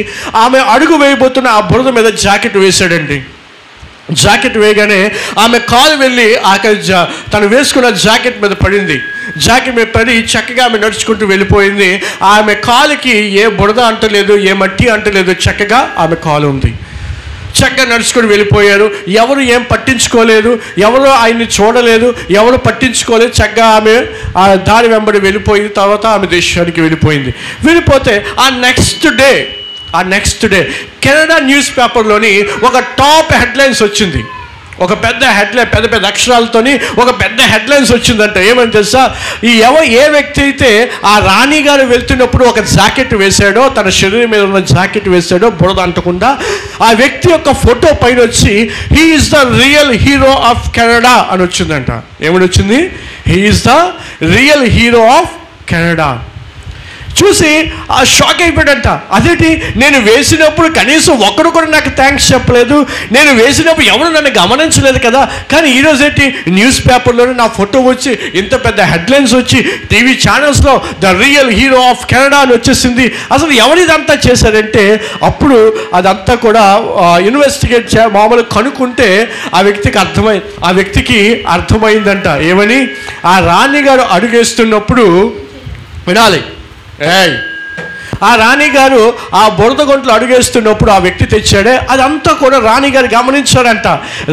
ఆమె అడుగు వేయబోతున్న ఆ బురద మీద జాకెట్ వేశాడండి. జాకెట్ వేయగానే ఆమె కాలు వెళ్ళి తను వేసుకున్న జాకెట్ మీద పడింది. జాకెట్ మీద పడి చక్కగా ఆమె నడుచుకుంటూ వెళ్ళిపోయింది. ఆమె కాలుకి ఏ బురద అంటలేదు, ఏ మట్టి అంటలేదు, చక్కగా ఆమె కాలు ఉంది. చక్కగా నడుచుకొని వెళ్ళిపోయారు. ఎవరు ఏం పట్టించుకోలేదు, ఎవరు ఆయన్ని చూడలేదు, ఎవరు పట్టించుకోలేదు. చక్కగా ఆమె ఆ దారి వెంబడి వెళ్ళిపోయిన తర్వాత ఆమె దేశానికి వెళ్ళిపోతే ఆ నెక్స్ట్ డే కెనడా న్యూస్ పేపర్లోని ఒక టాప్ హెడ్లైన్స్ వచ్చింది. ఒక పెద్ద అక్షరాలతోని ఒక పెద్ద హెడ్లైన్స్ వచ్చిందంట. ఏమని తెలుసా? ఏ వ్యక్తి అయితే ఆ రాణి గారు వెళ్తున్నప్పుడు ఒక జాకెట్ వేశాడో, తన శరీరం మీద ఉన్న జాకెట్ వేశాడో బురద అంటకుండా, ఆ వ్యక్తి యొక్క ఫోటో పైన వచ్చి he is the real hero of Canada అని వచ్చిందంట. ఏమని వచ్చింది? He is the real hero of Canada. చూసి ఆ షాక్ అయిపోయాడంట. అదేంటి, నేను వేసినప్పుడు కనీసం ఒక్కడు కూడా నాకు థ్యాంక్స్ చెప్పలేదు, నేను వేసినప్పుడు ఎవరు నన్ను గమనించలేదు కదా, కానీ ఈరోజు ఏంటి న్యూస్ పేపర్లోనే నా ఫోటో వచ్చి ఇంత పెద్ద హెడ్లైన్స్ వచ్చి టీవీ ఛానల్స్లో the real hero of Canada అని వచ్చేసింది. అసలు ఎవరిదంతా చేశారంటే అప్పుడు అదంతా కూడా ఇన్వెస్టిగేట్ మామూలుగా కనుక్కుంటే ఆ వ్యక్తికి అర్థమైందంట. ఏమని? ఆ రాణిగారు అడుగేస్తున్నప్పుడు వినాలి, ఆ రాణిగారు ఆ బురద గుంటలో అడుగేస్తున్నప్పుడు ఆ వ్యక్తి తెచ్చాడే అదంతా కూడా రాణిగారు గమనించాడంట.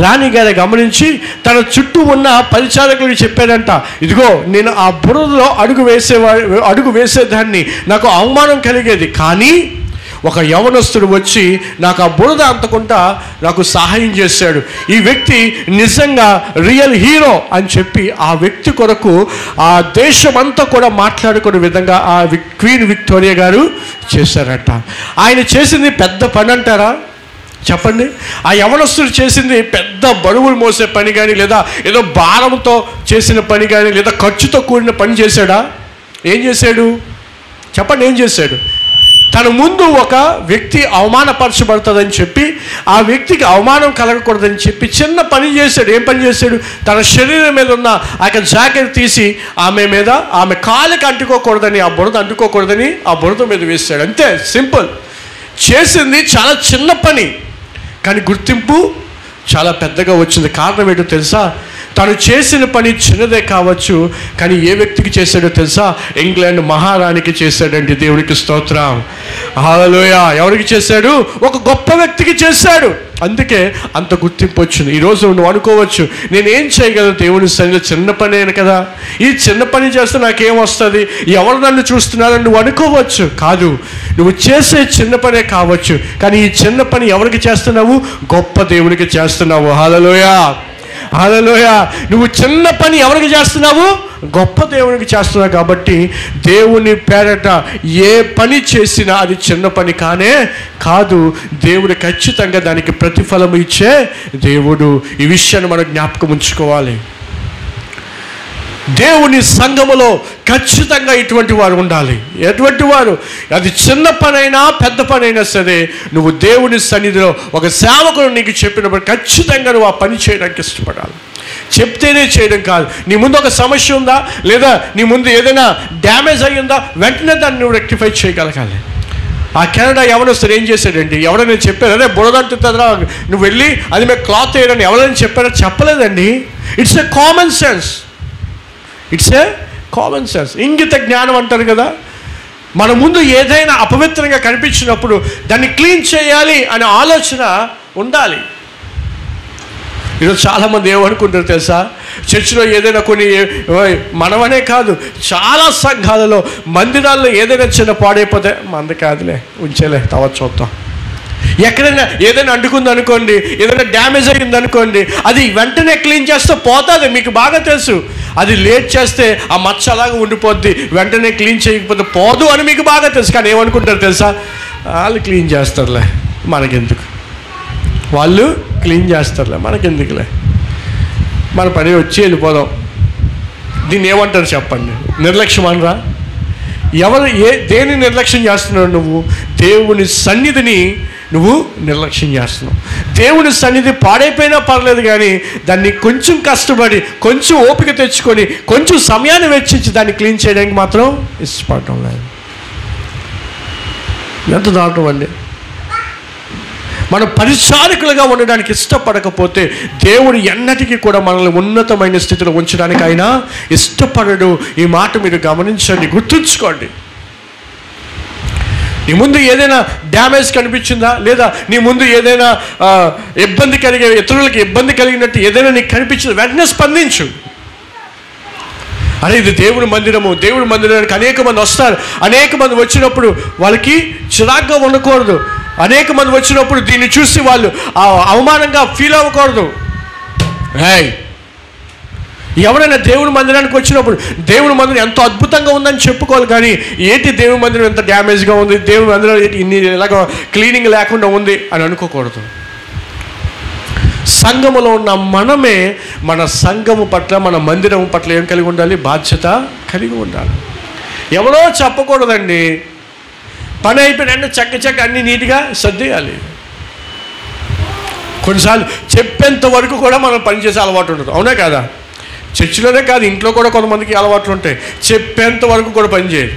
రాణిగారు గమనించి తన చుట్టూ ఉన్న పరిచారకులకు చెప్పాడంట, ఇదిగో నేను ఆ బురదలో అడుగు వేసేదాన్ని, నాకు అవమానం కలిగేది, కానీ ఒక యవనస్తుడు వచ్చి నాకు ఆ బురద అంతకుండా నాకు సహాయం చేశాడు, ఈ వ్యక్తి నిజంగా రియల్ హీరో అని చెప్పి ఆ వ్యక్తి కొరకు ఆ దేశమంతా కూడా మాట్లాడుకునే విధంగా ఆ క్వీన్ విక్టోరియా గారు చేశారట. ఆయన చేసింది పెద్ద పని అంటారా? చెప్పండి. ఆ యవనస్తుడు చేసింది పెద్ద బరువులు మోసే పని కానీ, లేదా ఏదో భారంతో చేసిన పని కానీ, లేదా ఖర్చుతో కూడిన పని చేశాడా? ఏం చేశాడు చెప్పండి? ఏం చేశాడు? తన ముందు ఒక వ్యక్తి అవమానపరచబడుతుందని చెప్పి, ఆ వ్యక్తికి అవమానం కలగకూడదని చెప్పి చిన్న పని చేశాడు. ఏం పని చేశాడు? తన శరీరం మీద ఉన్న ఆ జాకెట్ తీసి ఆమె కాళ్ళకి అంటుకోకూడదని, ఆ బురద అంటుకోకూడదని ఆ బురద మీద వేశాడు. అంతే, సింపుల్. చేసింది చాలా చిన్న పని, కానీ గుర్తింపు చాలా పెద్దగా వచ్చింది. కారణం ఏంటో తెలుసా? తను చేసిన పని చిన్నదే కావచ్చు, కానీ ఏ వ్యక్తికి చేశాడో తెలుసా? ఇంగ్లాండ్ మహారాణికి చేశాడండి. దేవునికి స్తోత్రం, హల్లెలూయా. ఎవరికి చేశాడు? ఒక గొప్ప వ్యక్తికి చేశాడు. అందుకే అంత గుర్తింపు వచ్చింది. ఈరోజు నువ్వు అనుకోవచ్చు, నేనేం చేయగలను దేవుని సన్నిధిలో, చిన్న పని కదా, ఈ చిన్న పని చేస్తే నాకేం వస్తుంది, ఎవరు నన్ను చూస్తున్నారని నువ్వు అనుకోవచ్చు. కాదు, నువ్వు చేసే చిన్న పనే కావచ్చు, కానీ ఈ చిన్న పని ఎవరికి చేస్తున్నావు? గొప్ప దేవునికి చేస్తున్నావు. హల్లెలూయా, హల్లెలూయా. నువ్వు చిన్న పని ఎవరికి చేస్తున్నావు? గొప్ప దేవునికి చేస్తున్నావు. కాబట్టి దేవుని పేరట ఏ పని చేసినా అది చిన్న పని కానే కాదు. దేవుడు ఖచ్చితంగా దానికి ప్రతిఫలం ఇచ్చే దేవుడు. ఈ విషయాన్ని మనం జ్ఞాపకం ఉంచుకోవాలి. దేవుని సంఘములో ఖచ్చితంగా ఇటువంటి వారు ఉండాలి. ఎటువంటి వారు? అది చిన్న పనైనా పెద్ద పనైనా సరే, నువ్వు దేవుని సన్నిధిలో ఒక సేవకుడు నీకు చెప్పినప్పుడు ఖచ్చితంగా నువ్వు ఆ పని చేయడానికి ఇష్టపడాలి. చెప్తేనే చేయడం కాదు. నీ ముందు ఒక సమస్య ఉందా, లేదా నీ ముందు ఏదైనా డ్యామేజ్ అయ్యిందా, వెంటనే దాన్ని నువ్వు రెక్టిఫై చేయగలగాలి. ఆ కెనడా యవనస్తుడు ఏం చేశాడండి? ఎవరైనా చెప్పారు, అదే బురదంటుందా నువ్వు వెళ్ళి అది మేము క్లాత్ వేయడని ఎవరైనా చెప్పారో? చెప్పలేదండి. It's a common sense. It's a common sense. ఇంగిత జ్ఞానం అంటారు కదా. మన ముందు ఏదైనా అపవిత్రంగా కనిపించినప్పుడు దాన్ని క్లీన్ చేయాలి అనే ఆలోచన ఉండాలి. ఈరోజు చాలామంది ఏమనుకుంటారు తెలుసా? చర్చిలో ఏదైనా కొన్ని, మనమనే కాదు చాలా సంఘాలలో మందిరాల్లో ఏదైనా చిన్న పాడైపోతే మంది కాదులే, ఉంచేలే, తర్వాత చూద్దాం. ఎక్కడైనా ఏదైనా అంటుకుంది అనుకోండి, ఏదైనా డ్యామేజ్ అయ్యింది అనుకోండి, అది వెంటనే క్లీన్ చేస్తే పోతుంది. మీకు బాగా తెలుసు. అది లేట్ చేస్తే ఆ మచ్చ అలాగా ఉండిపోద్ది, వెంటనే క్లీన్ చేయకపోతే పోదు అని మీకు బాగా తెలుసు. కానీ ఏమనుకుంటారు తెలుసా? వాళ్ళు క్లీన్ చేస్తారులే, మనకెందుకు, వాళ్ళు క్లీన్ చేస్తారులే, మనకెందుకులే, మన పని వచ్చి వెళ్ళిపోదాం. దీన్ని ఏమంటారు చెప్పండి? నిర్లక్ష్యం అనరా? దేని నిర్లక్ష్యం చేస్తున్నావు నువ్వు? దేవుని సన్నిధిని నువ్వు నిర్లక్ష్యం చేస్తున్నావు. దేవుని సన్నిధి పాడైపోయినా పర్లేదు, కానీ దాన్ని కొంచెం కష్టపడి, కొంచెం ఓపిక తెచ్చుకొని, కొంచెం సమయాన్ని వెచ్చించి దాన్ని క్లీన్ చేయడానికి మాత్రం ఇష్టపడటం లేదు. ఎంత దాటం అండి! మనం పరిచారకులుగా ఉండడానికి ఇష్టపడకపోతే దేవుడు ఎన్నటికీ కూడా మనల్ని ఉన్నతమైన స్థితిలో ఉంచడానికి ఆయన ఇష్టపడడు. ఈ మాట మీరు గమనించండి, గుర్తుంచుకోండి. నీ ముందు ఏదైనా డ్యామేజ్ కనిపించిందా, లేదా నీ ముందు ఏదైనా ఇబ్బంది కలిగే, ఇతరులకు ఇబ్బంది కలిగినట్టు ఏదైనా నీకు కనిపించింది, వెంటనే స్పందించు. అరే ఇది దేవుడి మందిరము, దేవుడి మందిరానికి అనేక మంది వస్తారు. అనేక మంది వచ్చినప్పుడు వాళ్ళకి చిరాగ్గా ఉండకూడదు. అనేక మంది వచ్చినప్పుడు దీన్ని చూసి వాళ్ళు అవమానంగా ఫీల్ అవ్వకూడదు. ఎవరైనా దేవుడి మందిరానికి వచ్చినప్పుడు దేవుడి మందిరం ఎంతో అద్భుతంగా ఉందని చెప్పుకోవాలి, కానీ ఏంటి దేవుడి మందిరం ఎంత డ్యామేజ్గా ఉంది, దేవుడి మందిరం ఇన్ని ఇలాగ క్లీనింగ్ లేకుండా ఉంది అని అనుకోకూడదు. సంఘములో ఉన్న మనమే మన సంఘము పట్ల, మన మందిరం పట్ల ఏం కలిగి ఉండాలి? బాధ్యత కలిగి ఉండాలి. ఎవరో చెప్పకూడదండి. పని అయిపోయిన చక్క అన్ని నీట్గా సర్దేయాలి. కొన్నిసార్లు చెప్పేంత వరకు కూడా మనం పనిచేసే అలవాటు ఉండదు, అవునా కాదా? చర్చిలోనే కాదు, ఇంట్లో కూడా కొంతమందికి అలవాట్లు ఉంటాయి. చెప్పేంత వరకు కూడా పనిచేయదు.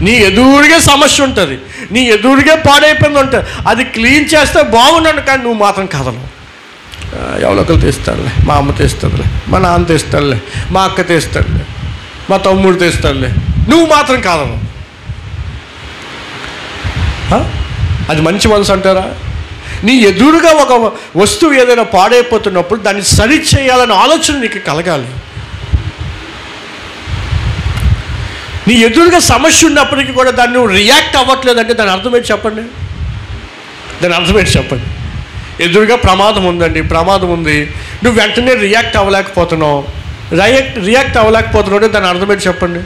నీ ఎదురుగా సమస్య ఉంటుంది, నీ ఎదురుగా పాడైపోయింది ఉంటుంది, అది క్లీన్ చేస్తే బాగున్నాడు, కానీ నువ్వు మాత్రం కదలవు. ఎవరో ఒకరు తెస్తారులే, మా అమ్మ తెస్తుందిలే, మా నాన్న తెస్తాడులే, మా అక్క తెస్తాడులే, మా తమ్ముడు తెస్తాడులే, నువ్వు మాత్రం కదలవు. అది మంచి మనసు అంటారా? నీ ఎదురుగా ఒక వస్తువు ఏదైనా పాడైపోతున్నప్పుడు దాన్ని సరి చేయాలనే ఆలోచన నీకు కలగాలి. నీ ఎదురుగా సమస్య ఉన్నప్పటికీ కూడా దాన్ని నువ్వు రియాక్ట్ అవ్వట్లేదంటే దాని అర్థం ఏంటి చెప్పండి? దాని అర్థమేంటి చెప్పండి. ఎదురుగా ప్రమాదం ఉందండి, ప్రమాదం ఉంది, నువ్వు వెంటనే రియాక్ట్ అవ్వలేకపోతున్నావు అంటే దాని అర్థమేంటి చెప్పండి.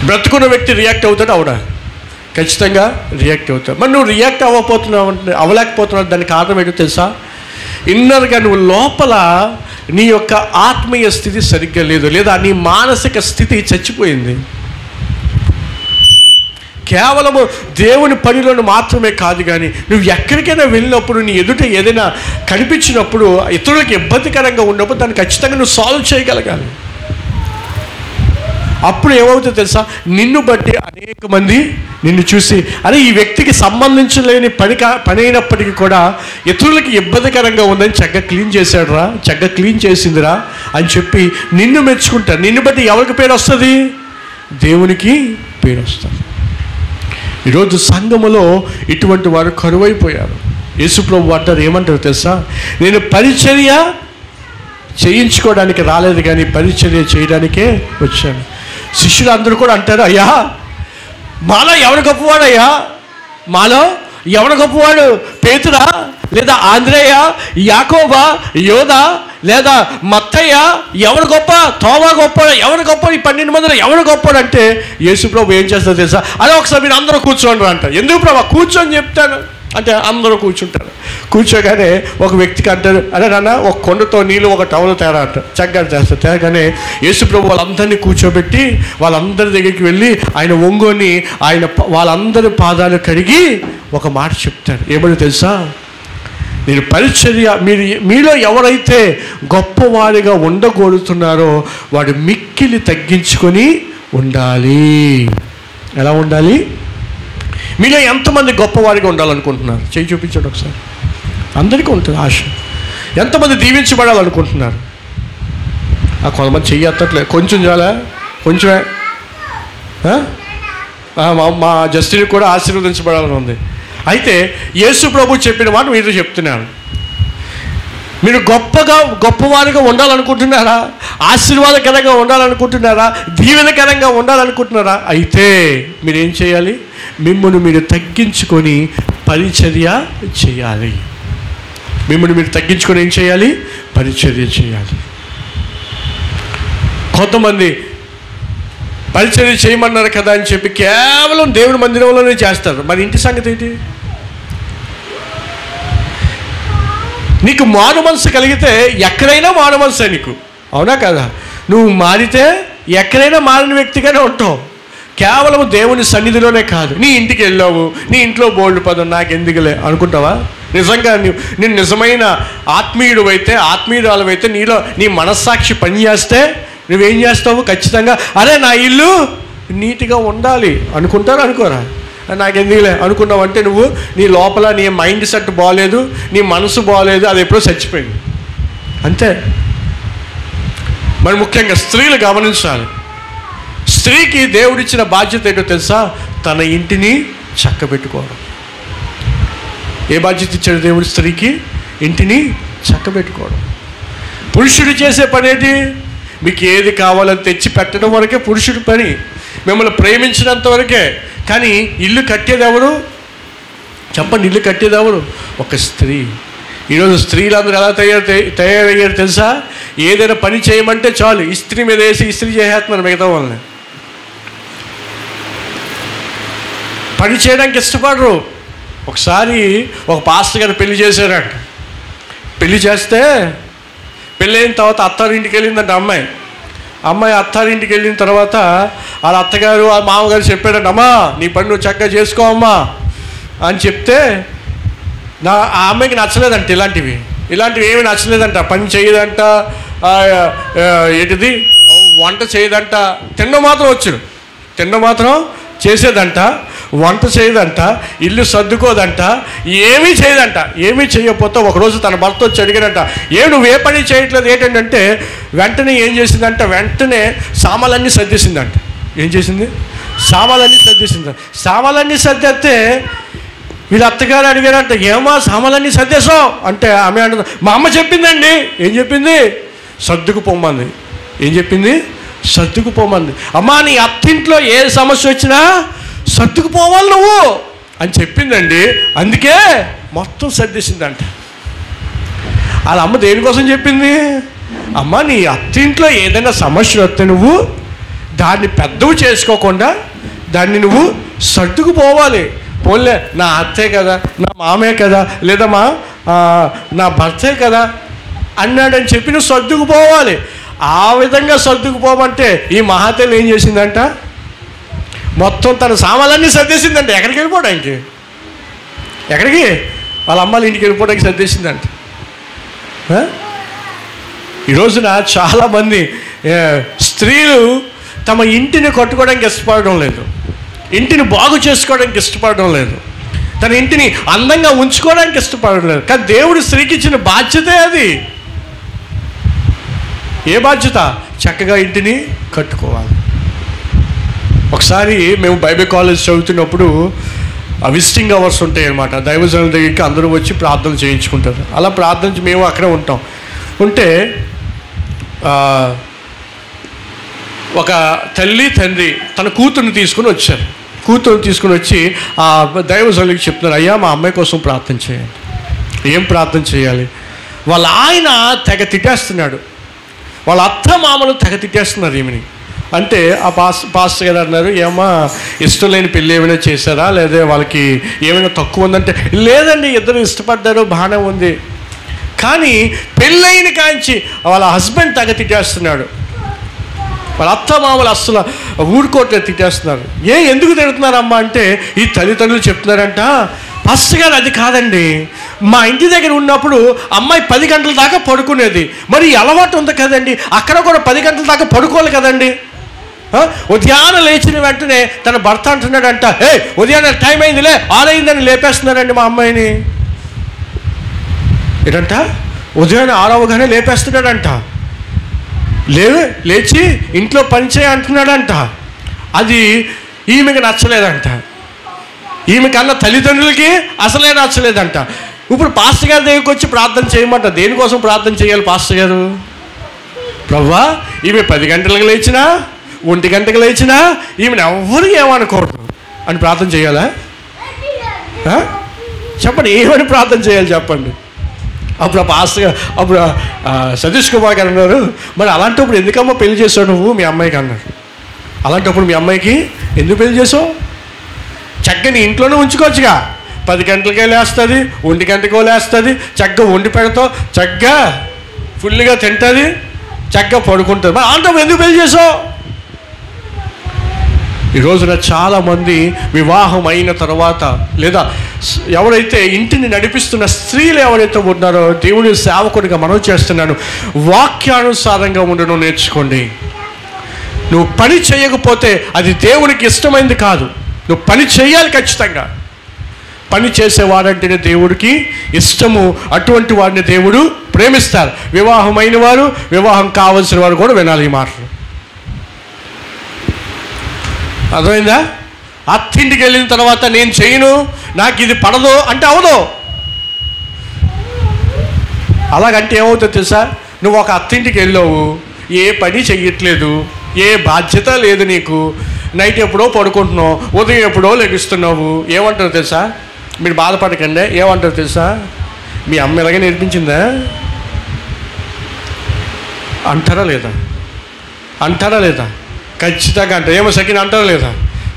బ్రతుకున్న వ్యక్తి రియాక్ట్ అవుతాడు అవునా? ఖచ్చితంగా రియాక్ట్ అవుతాడు. మరి నువ్వు రియాక్ట్ అవ్వలేకపోతున్నావు దానికి కారణం ఏంటో తెలుసా? ఇన్నర్గా నువ్వు లోపల నీ యొక్క ఆత్మీయ స్థితి సరిగ్గా లేదు, లేదా నీ మానసిక స్థితి చచ్చిపోయింది. కేవలము దేవుని పనిలోను మాత్రమే కాదు, కానీ నువ్వు ఎక్కడికైనా వెళ్ళినప్పుడు నీ ఎదుట ఏదైనా కనిపించినప్పుడు ఇతరులకు ఇబ్బందికరంగా ఉన్నప్పుడు దాన్ని ఖచ్చితంగా నువ్వు సాల్వ్ చేయగలగాలి. అప్పుడు ఏమవుతుందో తెలుసా? నిన్ను బట్టి అనేక మంది నిన్ను చూసి అరే ఈ వ్యక్తికి సంబంధించలేని పని అయినప్పటికీ కూడా ఇతరులకి ఇబ్బందికరంగా ఉందని చక్కగా క్లీన్ చేశాడురా, చక్కగా క్లీన్ చేసిందిరా అని చెప్పి నిన్ను మెచ్చుకుంటారు. నిన్ను బట్టి ఎవరికి పేరు వస్తుంది? దేవునికి పేరు వస్తుంది. ఈరోజు సంఘములో ఇటువంటి వారు కరువైపోయారు. యేసుప్రభు అంటారు, ఏమంటారు తెలుసా? నేను పరిచర్య చేయించుకోవడానికి రాలేదు, కానీ పరిచర్య చేయడానికే వచ్చాను. శిష్యులు అందరూ కూడా అంటారు, అయ్యా మాలో ఎవరు గొప్పవాడయ్యా? మాలో ఎవరు గొప్పవాడు? పేతురా, లేదా ఆంద్రేయ, యాకోబా, యోధా, లేదా మత్తయ్య? ఎవరు గొప్ప? తోమా గొప్ప? ఎవరు గొప్ప? ఈ 12 మందిలో ఎవరు గొప్పడు అంటే యేసుప్రభు ఏం చేస్తారో తెలుసా? అదే ఒకసారి మీరు అందరూ కూర్చోండి అంట. ఎందుకు ప్రభా? కూర్చొని చెప్తాను అంటే అందరూ కూర్చుంటారు. కూర్చోగానే ఒక వ్యక్తికి అంటారు, అరే నాన్న ఒక కొండతో నీళ్ళు ఒక టవల్ తేడా అంట. చక్కగా చేస్తారు. తేగానే యేసుప్రభు వాళ్ళందరినీ కూర్చోబెట్టి వాళ్ళందరి దగ్గరికి వెళ్ళి ఆయన ఒంగోని వాళ్ళందరి పాదాలు కడిగి ఒక మాట చెప్తాడు. ఏమని తెలుసా? నేను పరిచర్య మీలో ఎవరైతే గొప్పవాడిగా ఉండగోరుతున్నారో వాడు మిక్కిలి తగ్గించుకొని ఉండాలి. ఎలా ఉండాలి? మీలో ఎంతమంది గొప్పవాడిగా ఉండాలనుకుంటున్నారు? చేయి చూపించండి ఒకసారి. అందరికీ ఉంటుంది ఆశ. ఎంతమంది దీవించబడాలనుకుంటున్నారు? కొంతమంది చెయ్యి ఎత్తట్లేదు. కొంచెం చాలా, కొంచెమే. మా జస్టిని కూడా ఆశీర్వదించబడాలని ఉంది. అయితే యేసు ప్రభు చెప్పిన మాట మీరు చెప్తున్నాను. మీరు గొప్పవారిగా ఉండాలనుకుంటున్నారా? ఆశీర్వాదకరంగా ఉండాలనుకుంటున్నారా? దీవెనకరంగా ఉండాలనుకుంటున్నారా? అయితే మీరేం చేయాలి? మిమ్మల్ని మీరు తగ్గించుకొని పరిచర్య చేయాలి. మిమ్మల్ని మీరు తగ్గించుకొని ఏం చేయాలి? పరిచర్య చేయాలి. కొంతమంది పరిచర్య చేయమన్నారు కదా అని చెప్పి కేవలం దేవుని మందిరంలోనే చేస్తారు. మరి ఇంటి సంగతి ఏంటి? నీకు మారు మనసు కలిగితే ఎక్కడైనా మారు మనసే నీకు, అవునా కదా? నువ్వు మారితే ఎక్కడైనా మారిన వ్యక్తిగానే ఉంటావు. కేవలం దేవుని సన్నిధిలోనే కాదు, నీ ఇంటికి వెళ్ళావు, నీ ఇంట్లో బోల్డ్ పదం నాకెందుకులే అనుకుంటావా? నిజంగా నేను నిజమైన ఆత్మీయురాలు అయితే నీలో నీ మనస్సాక్షి పనిచేస్తే నువ్వేం చేస్తావు? ఖచ్చితంగా అరే నా ఇల్లు నీట్గా ఉండాలి అనుకుంటారు. అనుకోరా? నాకెందుకులే అనుకున్నావు అంటే నువ్వు నీ లోపల నీ మైండ్ సెట్ బాగోలేదు, నీ మనసు బాగోలేదు, అది ఎప్పుడో చచ్చిపోయింది అంతే. మరి ముఖ్యంగా స్త్రీలు గమనించాలి. స్త్రీకి దేవుడిచ్చిన బాధ్యత ఏంటో తెలుసా? తన ఇంటిని చక్కబెట్టుకోవడం. ఏ బాధ్యత ఇచ్చాడు దేవుడు స్త్రీకి? ఇంటిని చక్కబెట్టుకోవడం. పురుషుడు చేసే పని ఏంటి? మీకు ఏది కావాలని తెచ్చి పెట్టడం వరకే పురుషుడి పని, మిమ్మల్ని ప్రేమించినంత వరకే. కానీ ఇల్లు కట్టేది ఎవరు చెప్పండి? ఇల్లు కట్టేది ఎవరు? ఒక స్త్రీ. ఈరోజు స్త్రీలందరూ ఎలా తయారయ్యారు తెలుసా? ఏదైనా పని చేయమంటే చాలు ఇస్త్రీ మీద వేసి ఇస్త్రీ చేసేస్తున్నారు మిగతా వాళ్ళని. పని చేయడానికి ఇష్టపడరు. ఒకసారి ఒక పాస్టర్ గారు పెళ్లి చేశారంట. పెళ్లి చేస్తే పెళ్ళైన తర్వాత అత్తారింటికి వెళ్ళిందంట అమ్మాయి అత్తారింటికి వెళ్ళిన తర్వాత వాళ్ళ అత్తగారు వాళ్ళ మామగారు చెప్పాడంట, అమ్మా నీ పని నువ్వు చక్కగా చేసుకో అమ్మా అని చెప్తే ఆ అమ్మాయికి నచ్చలేదంట. ఇలాంటివి ఏమి నచ్చలేదంట. పని చేయదంట, ఏంటిది వంట చేయదంట, తిండం మాత్రం వచ్చుడు, తిండం మాత్రం చేసేదంట, వంట చేయదంట, ఇల్లు సర్దుకోదంట, ఏమీ చేయదంట. ఏమీ చేయకపోతే ఒకరోజు తన భర్త వచ్చి అడిగాడంట, నువ్వు ఏ పని చేయట్లేదు ఏంటంటే వెంటనే ఏం చేసిందంట? వెంటనే సామాన్లన్నీ సర్దేసిందంట. ఏం చేసింది? సామాన్లన్నీ సర్దేస్తే వీళ్ళ అత్తగారు అడిగారంట, ఏమా సామాన్లన్నీ సర్దేశావు అంటే ఆమె అంటుంది, మా అమ్మ చెప్పిందండి. ఏం చెప్పింది? సర్దుకుపోమంది. ఏం చెప్పింది? సర్దుకుపోమంది. అమ్మా నీ అత్తింట్లో ఏ సమస్య వచ్చినా సర్దుకుపోవాలి నువ్వు. అని చెప్పిందండి. అందుకే మొత్తం సర్దేసిందంట. వాళ్ళ అమ్మ దేనికోసం చెప్పింది? అమ్మ, నీ అత్తింట్లో ఏదైనా సమస్య వస్తే నువ్వు దాన్ని పెద్దవి చేసుకోకుండా దాన్ని నువ్వు సర్దుకుపోవాలి. పోలే, నా అత్తే కదా, నా మామే కదా, లేదా నా భర్తే కదా అన్నాడని చెప్పి నువ్వు సర్దుకుపోవాలి. ఆ విధంగా సర్దుకుపోమంటే ఈ మహాతల్లి ఏం చేసిందంట? మొత్తం తన సామాన్లన్నీ సర్దేసిందంట. ఎక్కడికి వెళ్ళిపోవడానికి? ఎక్కడికి? వాళ్ళ అమ్మాళ్ళ ఇంటికి వెళ్ళిపోవడానికి సర్దేసిందంట. ఈ రోజున చాలామంది స్త్రీలు తమ ఇంటిని కట్టుకోవడానికి ఇష్టపడడం లేదు, ఇంటిని బాగు చేసుకోవడానికి ఇష్టపడడం లేదు, తన ఇంటిని అందంగా ఉంచుకోవడానికి ఇష్టపడడం లేదు. కానీ దేవుడు స్త్రీకి ఇచ్చిన బాధ్యతే అది. ఏ బాధ్యత? చక్కగా ఇంటిని కట్టుకోవాలి. ఒకసారి మేము బైబిల్ కాలేజ్ చదువుతున్నప్పుడు విజిటింగ్ అవర్స్ ఉంటాయి అన్నమాట. దైవజనుల దగ్గరికి అందరూ వచ్చి ప్రార్థన చేయించుకుంటారు. అలా ప్రార్థన మేము అక్కడే ఉంటాం. ఉంటే ఒక తల్లి తండ్రి తన కూతుర్ని తీసుకుని వచ్చారు. కూతుర్ని తీసుకుని వచ్చి ఆ దైవజనులకి చెప్తున్నారు, అయ్యా మా అమ్మాయి కోసం ప్రార్థన చేయండి. ఏం ప్రార్థన చేయాలి? వాళ్ళ ఆయన తెగ తిట్టేస్తున్నాడు, వాళ్ళ అత్త మామలు తెగ తిట్టేస్తున్నారు ఈమెని. అంటే ఆ పాస్టర్ గారు అన్నారు, ఏమా ఇష్టం లేని పెళ్ళి ఏమైనా చేశారా, లేదా వాళ్ళకి ఏమైనా తక్కువ ఉందంటే, లేదండి ఇద్దరు ఇష్టపడ్డారు, బాగానే ఉంది. కానీ పెళ్ళైన కాంచి వాళ్ళ హస్బెండ్ తెగ తిట్టేస్తున్నాడు, వాళ్ళ అత్త మామలు అస్సలు ఊరుకోవట్లేదు, తిట్టేస్తున్నారు. ఎందుకు తిడుతున్నారమ్మా అంటే ఈ తల్లిదండ్రులు చెప్తున్నారంట, పాస్టర్ గారు అది కాదండి, మా ఇంటి దగ్గర ఉన్నప్పుడు అమ్మాయి 10 గంటల దాకా పడుకునేది, మరి అలవాటు ఉంది కదండి, అక్కడ కూడా 10 గంటల దాకా పడుకోవాలి కదండి. ఉదయాన్నే లేచిన వెంటనే తన భర్త అంటున్నాడంట, ఉదయాన్నే టైం అయిందిలే 6 అయిందని లేపేస్తున్నారండి మా అమ్మాయిని. ఏంటంట? ఉదయాన్నే 6 అవగానే లేపేస్తున్నాడంట. లేచి ఇంట్లో పనిచేయ అంటున్నాడంట. అది ఈమెకి నచ్చలేదంట. ఈమెకన్నా తల్లిదండ్రులకి అసలే నచ్చలేదంట. ఇప్పుడు పాస్టర్ గారి దగ్గరికి వచ్చి ప్రార్థన చేయమంట. దేనికోసం ప్రార్థన చేయాలి పాస్టర్ గారు? ప్రభువా, ఈమె 10 గంటలకు లేచినా 1 గంటకు లేచినా ఈమెను ఎవ్వరు ఏమనుకోరు అని ప్రార్థన చేయాలా? చెప్పండి, ఏమని ప్రార్థన చేయాలి చెప్పండి. అప్పుడు ఆ పాస్టర్ గారు, అప్పుడు సతీష్ కుమార్ గారు అన్నారు, మరి అలాంటప్పుడు ఎందుకమ్మా పెళ్లి చేసావు నువ్వు మీ అమ్మాయికి అన్నాడు. అలాంటప్పుడు మీ అమ్మాయికి ఎందుకు పెళ్లి చేసావు? చక్కగా నీ ఇంట్లోనే ఉంచుకోవచ్చుగా. 10 గంటలకే లేస్తుంది, 1 గంటకో లేస్తుంది, చక్కగా వండి పెడతావు, చక్కగా ఫుల్గా తింటుంది, చక్కగా పడుకుంటుంది. మరి అలాంటప్పుడు ఎందుకు పెళ్లి చేసావు? ఈ రోజున చాలామంది వివాహం అయిన తర్వాత, లేదా ఎవరైతే ఇంటిని నడిపిస్తున్న స్త్రీలు ఎవరైతే ఉన్నారో, దేవుని సేవకుడిగా మనం చేస్తున్నాను, వాక్యానుసారంగా ఉండడం నేర్చుకోండి. నువ్వు పని చేయకపోతే అది దేవునికి ఇష్టమైంది కాదు. నువ్వు పని చేయాలి ఖచ్చితంగా. పని చేసేవాడంటేనే దేవుడికి ఇష్టము. అటువంటి వాడిని దేవుడు ప్రేమిస్తారు. వివాహమైన వారు, వివాహం కావాల్సిన వారు కూడా వినాలి ఈ మాటలు. అర్థమైందా? అత్తింటికి వెళ్ళిన తర్వాత నేను చేయను, నాకు ఇది పడదు అంటే అవదు. అలాగంటే ఏమవుతుందో తెలుసా? నువ్వు ఒక అత్తింటికి వెళ్ళావు, ఏ పని చెయ్యట్లేదు, ఏ బాధ్యత లేదు నీకు, నైట్ ఎప్పుడో పడుకుంటున్నావు, ఉదయం ఎప్పుడో లెగిస్తున్నావు. ఏమంటారు తెలుసా? మీరు బాధపడకండి. ఏమంటారు తెలుసా? మీ అమ్మ ఇలాగే నేర్పించిందా అంటారా లేదా? అంటారా లేదా? ఖచ్చితంగా అంటారు. ఏమో సెకండ్ అంటారా లేదా?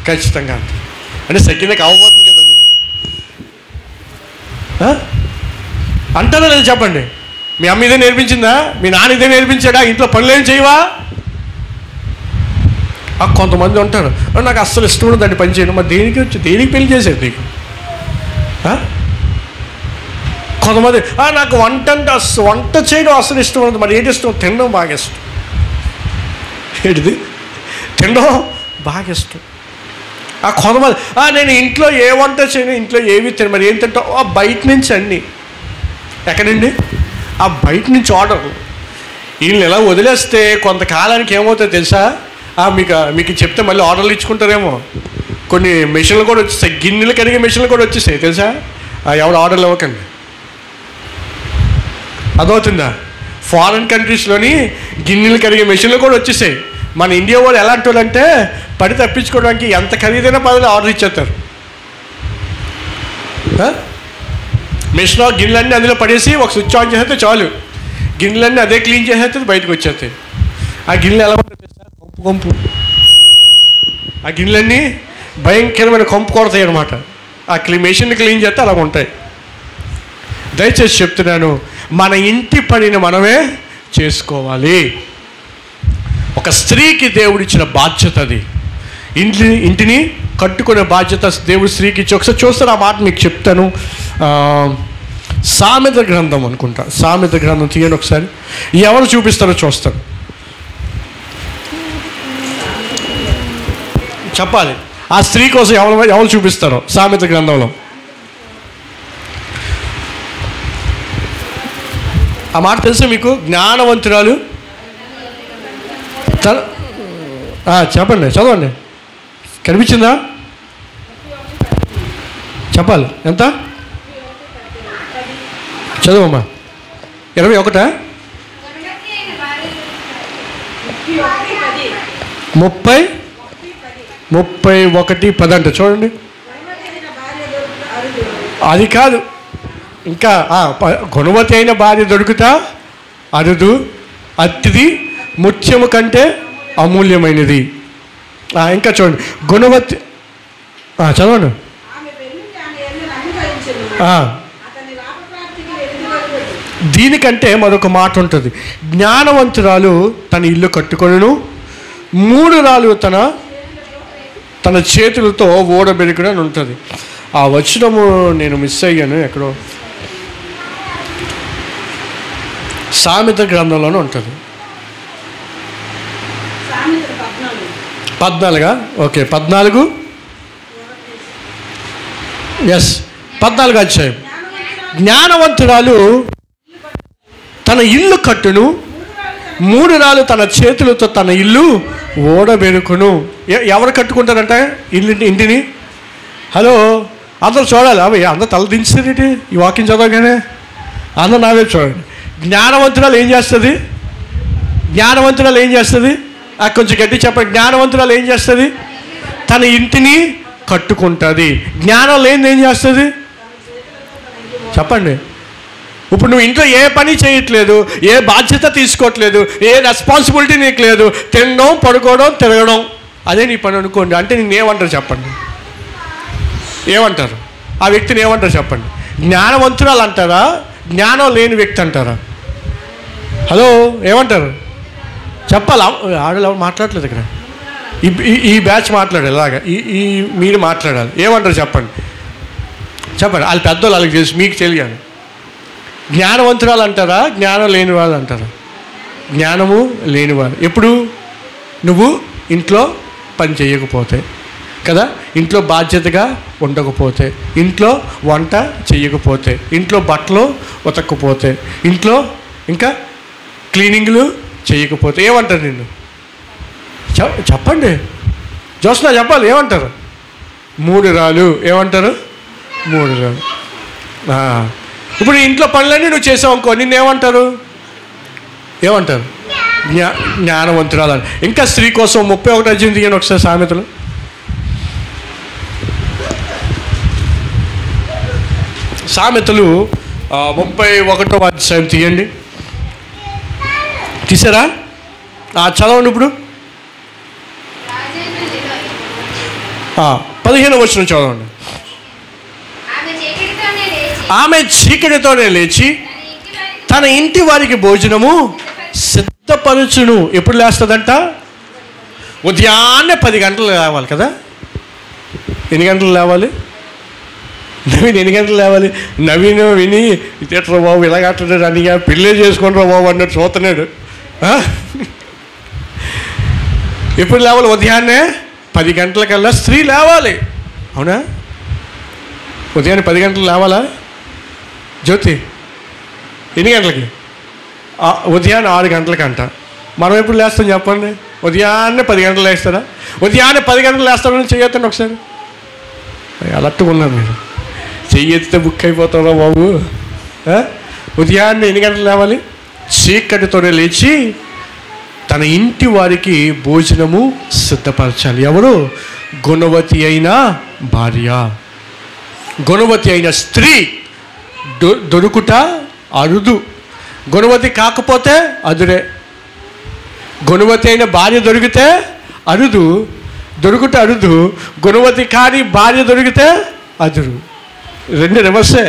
ఖచ్చితంగా అంటారు. అంటే సెకండ్కి అవ్వబోతుంది కదా మీకు. అంటారా లేదా చెప్పండి? మీ అమ్మ ఇదే నేర్పించిందా? మీ నాన్న ఇదే నేర్పించాడా? ఇంట్లో పనులేం చేయవా? కొంతమంది ఉంటారు, నాకు అస్సలు ఇష్టం ఉండదు దాన్ని పని చేయడం. మరి దేనికి పెళ్లి చేసేది నీకు? కొంతమంది నాకు వంట చేయడం అస్సలు ఇష్టం ఉండదు. మరి ఏంటి ఇష్టం? తినడం బాగా ఇష్టం. ఏంటిది? తినడం బాగా ఇష్టం. కొంతమంది నేను ఇంట్లో ఏ వంట చేయను, ఇంట్లో ఏవి తిన. మరి ఏం తింటావు? బయట నుంచి అన్నీ. ఎక్కడండి? బయట నుంచి ఆర్డర్. వీళ్ళని ఎలా వదిలేస్తే కొంతకాలానికి ఏమవుతుందో తెలుసా? మీకు చెప్తే మళ్ళీ ఆర్డర్లు ఇచ్చుకుంటారేమో. కొన్ని మెషిన్లు కూడా వచ్చేసాయి, గిన్నెలు కడిగే మెషిన్లు కూడా వచ్చేసాయి తెలుసా? ఎవరు ఆర్డర్లు ఇవ్వకండి. అదవుతుందా? ఫారిన్ కంట్రీస్లోని గిన్నెలు కడిగే మెషిన్లు కూడా వచ్చేసాయి. మన ఇండియా వాళ్ళు ఎలాంటి వాళ్ళు అంటే పడి తప్పించుకోవడానికి ఎంత ఖరీదైన పనులు ఆర్డర్ ఇచ్చేస్తారు. మిషన్లో గిన్నెలన్నీ అందులో పడేసి ఒక స్విచ్ ఆన్ చేస్తే చాలు, గిన్నెలన్నీ అదే క్లీన్ చేసేస్తే బయటకు వచ్చేస్తాయి. ఆ గిన్నెలు ఎలా ఉంటుంది సార్? కొంపు ఆ గిన్నెలన్నీ భయంకరమైన కొంపు కొడతాయి అన్నమాట. ఆ మెషిన్ క్లీన్ చేస్తే అలా ఉంటాయి. దయచేసి చెప్తున్నాను, మన ఇంటి పనిని మనమే చేసుకోవాలి. ఒక స్త్రీకి దేవుడిచ్చిన బాధ్యత అది. ఇంటిని కట్టుకునే బాధ్యత దేవుడు స్త్రీకి ఇచ్చి. ఒకసారి చూస్తాను, ఆ మాట మీకు చెప్తాను. సామెత గ్రంథం అనుకుంటా, సామెత గ్రంథం తీయండి ఒకసారి. ఎవరు చూపిస్తారో చూస్తాను, చెప్పాలి. ఆ స్త్రీ కోసం ఎవరు చూపిస్తారో సామెత గ్రంథంలో. ఆ మాట తెలుసా మీకు? జ్ఞానవంతురాలు చెప్పండి, చదవండి. కనిపించిందా? చెప్పాలి. ఎంత చదువమ్మా? 21 31:10 అంట. చూడండి, అది కాదు, ఇంకా గుణవతి అయిన భార్య దొరుకుతా అరుదు, అతిథి ముత్యము కంటే అమూల్యమైనది. ఇంకా చూడండి, గుణవతి చదవండి. దీనికంటే మరొక మాట ఉంటుంది. జ్ఞానవంతురాలు తన ఇల్లు కట్టుకొనును, మూఢురాలు తన చేతులతో ఓడబెరుకును అని ఉంటుంది. ఆ వచనము నేను మిస్ అయ్యాను ఎక్కడో. సామెత గ్రంథంలోనే ఉంటుంది. 14 ఓకే, 14 ఎస్ 14 అధ్యాయం. జ్ఞానవంతురాలు తన ఇల్లు కట్టును, మూఢురాలు తన చేతులతో తన ఇల్లు ఓడబెరుకును. ఎవరు కట్టుకుంటారంట ఇంటిని? హలో, అందరూ చూడాలి. అవి అందరూ తల దించేది ఈ వాకింగ్ చదవగానే అందరూ నావే చూడండి. జ్ఞానవంతురాలు ఏం చేస్తుంది? జ్ఞానవంతురాలు ఏం చేస్తుంది? కొంచెం గట్టి చెప్పండి. జ్ఞానవంతురాలు ఏం చేస్తుంది? తన ఇంటిని కట్టుకుంటుంది. జ్ఞానం లేనిది ఏం చేస్తుంది? చెప్పండి. ఇప్పుడు నువ్వు ఇంట్లో ఏ పని చేయట్లేదు, ఏ బాధ్యత తీసుకోవట్లేదు, ఏ రెస్పాన్సిబిలిటీ నీకు లేదు, తినడం, పడుకోవడం, తిరగడం, అదే నీ పని అనుకోండి. అంటే నేను ఏమంటారు చెప్పండి? ఏమంటారు? ఆ వ్యక్తిని ఏమంటారు చెప్పండి? జ్ఞానవంతురాలు అంటారా, జ్ఞానం లేని వ్యక్తి అంటారా? హలో, ఏమంటారు చెప్పాలి? ఆడలు మాట్లాడలేదు ఇక్కడ. ఈ బ్యాచ్ మాట్లాడాలి, ఇలాగా మీరు మాట్లాడాలి. ఏమంటారు చెప్పండి? వాళ్ళు పెద్దోళ్ళు, వాళ్ళకి తెలుసు, మీకు తెలియాలి. జ్ఞానవంతురాలు అంటారా, జ్ఞానం లేని వాళ్ళు అంటారా? జ్ఞానము లేనివారు. ఎప్పుడు నువ్వు ఇంట్లో పని చేయకపోతే కదా, ఇంట్లో బాధ్యతగా ఉండకపోతే, ఇంట్లో వంట చేయకపోతే, ఇంట్లో బట్టలు ఉతకపోతే, ఇంట్లో ఇంకా క్లీనింగ్లు చేయకపోతే ఏమంటారు నిన్ను? చెప్పండి, జోస్నా చెప్పాలి. ఏమంటారు? మూఢురాలు. ఏమంటారు? మూఢురాలు. ఇప్పుడు ఇంట్లో పనులన్నీ నువ్వు చేసావు అనుకో, నిన్నేమంటారు? ఏమంటారు? జ్ఞానవంతురాలు. ఇంకా స్త్రీ కోసం 31 అధ్యాయం తీయండి ఒకసారి, సామెతలు. సామెతలు 31వ అధ్యాయం తీయండి. తీసారా? చదవండి ఇప్పుడు. 15వ వచనం చదవండి. ఆమె చీకటితోనే లేచి తన ఇంటి వారికి భోజనము సిద్ధపరచును. ఎప్పుడు లేస్తుందంట? ఉదయాన్నే 10 గంటలు లేవాలి కదా. ఎన్ని గంటలు లేవాలి? నవీన్ ఎన్ని గంటలు లేవాలి? నవీన్ విని ఇతేట్రా బాబు ఇలాగట్టాడు అనిగా పెళ్ళే చేసుకుంటారా బాబు అన్నట్టు చూస్తున్నాడు. ఎప్పుడు లేవాలి? ఉదయాన్నే 10 గంటలకల్లా స్త్రీ లేవాలి. అవునా? ఉదయాన్నే 10 గంటలు లేవాలా? జ్యోతి ఎన్ని గంటలకి? ఉదయాన్నే 6 గంటలకంట. మనం ఎప్పుడు లేస్తాం చెప్పండి? ఉదయాన్నే 10 గంటలు లేస్తారా? ఉదయాన్నే 10 గంటలు లేస్తామని చెయ్యొద్దండి ఒకసారి. అలర్ట్గా ఉన్నారు మీరు. చెయ్యెత్తితే బుక్ అయిపోతారా బాబు. ఉదయాన్నే ఎన్ని గంటలు లేవాలి? చీకటితోనే లేచి తన ఇంటి వారికి భోజనము సిద్ధపరచాలి. ఎవరు? గుణవతి అయిన భార్య. గుణవతి అయిన స్త్రీ దొరుకుట అరుదు. గుణవతి కాకపోతే అదురే. గుణవతి అయిన భార్య దొరికితే అరుదు, దొరుకుట అరుదు. గుణవతి కాని భార్య దొరికితే అదురు. రెండు రివర్సే.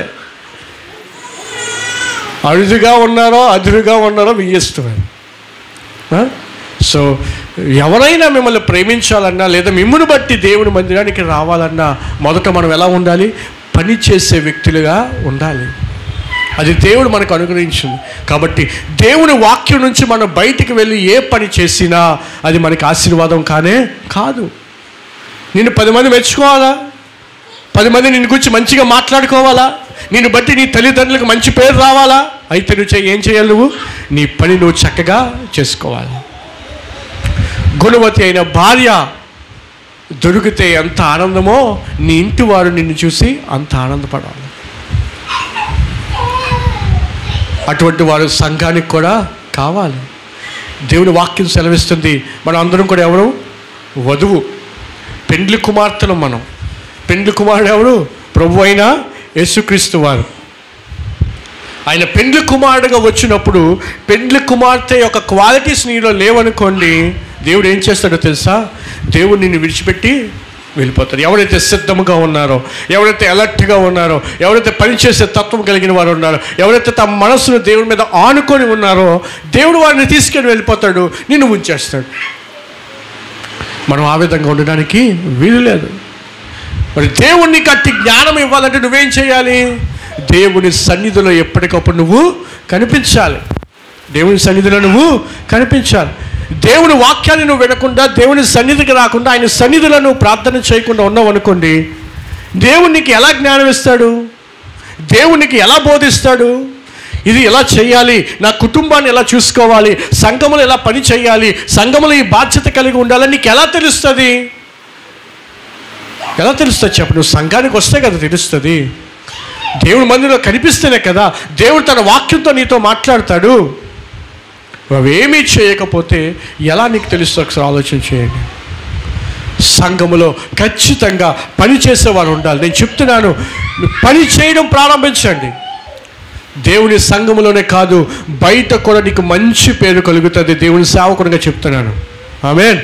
అరుదుగా ఉన్నారో అదురుగా ఉన్నారో మీ ఇష్టమే. సో ఎవరైనా మిమ్మల్ని ప్రేమించాలన్నా లేదా మిమ్మల్ని బట్టి దేవుని మందిరానికి రావాలన్నా మొదట మనం ఎలా ఉండాలి? పని చేసే వ్యక్తులుగా ఉండాలి. అది దేవుడు మనకు అనుగ్రహించింది. కాబట్టి దేవుని వాక్యం నుంచి మనం బయటికి వెళ్ళి ఏ పని చేసినా అది మనకి ఆశీర్వాదం కానే కాదు. నిన్ను 10 మంది మెచ్చుకోవాలా? 10 మంది నిన్ను గురించి మంచిగా మాట్లాడుకోవాలా? నిన్ను బట్టి నీ తల్లిదండ్రులకు మంచి పేరు రావాలా? అయితే నువ్వు ఏం చేయాలి? నువ్వు నీ పని నువ్వు చక్కగా చేసుకోవాలి. గుణవతి అయిన భార్య దొరికితే ఎంత ఆనందమో నీ ఇంటి వారు నిన్ను చూసి అంత ఆనందపడాలి. అటువంటి వారు సంఘానికి కూడా కావాలి. దేవుని వాక్యం సెలవిస్తుంది. మనం అందరం కూడా ఎవరు? వధువు, పెండ్లి కుమార్తెలు. మనం పెండ్లి కుమారుడు ఎవరు? ప్రభు అయిన యేసుక్రీస్తు వారు. ఆయన పెండ్లి కుమారుడుగా వచ్చినప్పుడు పెండ్లి కుమార్తె యొక్క క్వాలిటీస్ నీలో లేవనుకోండి, దేవుడు ఏం చేస్తాడో తెలుసా? దేవుడు నిన్ను విడిచిపెట్టి వెళ్ళిపోతారు. ఎవరైతే సిద్ధంగా ఉన్నారో, ఎవరైతే అలర్ట్గా ఉన్నారో, ఎవరైతే పనిచేసే తత్వం కలిగిన వారు ఉన్నారో, ఎవరైతే తమ మనస్సును దేవుడి మీద ఆనుకొని ఉన్నారో, దేవుడు వారిని తీసుకెళ్ళి వెళ్ళిపోతాడు, నిన్ను ఉంచేస్తాడు. మనం ఆ విధంగా ఉండడానికి వీలు లేదు. మరి దేవుణ్ణి కట్టి జ్ఞానం ఇవ్వాలంటే నువ్వేం చేయాలి? దేవుని సన్నిధిలో ఎప్పటికప్పుడు నువ్వు కనిపించాలి. దేవుని సన్నిధిలో నువ్వు కనిపించాలి. దేవుని వాక్యాన్ని నువ్వు వినకుండా, దేవుని సన్నిధికి రాకుండా, ఆయన సన్నిధిలో నువ్వు ప్రార్థన చేయకుండా ఉన్నావు అనుకోండి, దేవునికి ఎలా జ్ఞానం ఇస్తాడు? దేవునికి ఎలా బోధిస్తాడు? ఇది ఎలా చేయాలి, నా కుటుంబాన్ని ఎలా చూసుకోవాలి, సంఘములు ఎలా పని చేయాలి, సంఘములు ఈ బాధ్యత కలిగి ఉండాలని నీకు ఎలా తెలుస్తుంది? ఎలా తెలుస్తుంది చెప్పు? నువ్వు సంఘానికి వస్తే కదా తెలుస్తుంది. దేవుడి మందిరంలో కనిపిస్తేనే కదా దేవుడు తన వాక్యంతో నీతో మాట్లాడతాడు. అవేమీ చేయకపోతే ఎలా నీకు తెలుస్తుంది? ఒకసారి ఆలోచన చేయండి. సంఘములో ఖచ్చితంగా పని చేసేవారు ఉండాలి. నేను చెప్తున్నాను, పని చేయడం ప్రారంభించండి. దేవుని సంఘములోనే కాదు, బయట కూడా నీకు మంచి పేరు కలుగుతుంది. దేవుని సేవకుడిగా చెప్తున్నాను. ఆమేన్.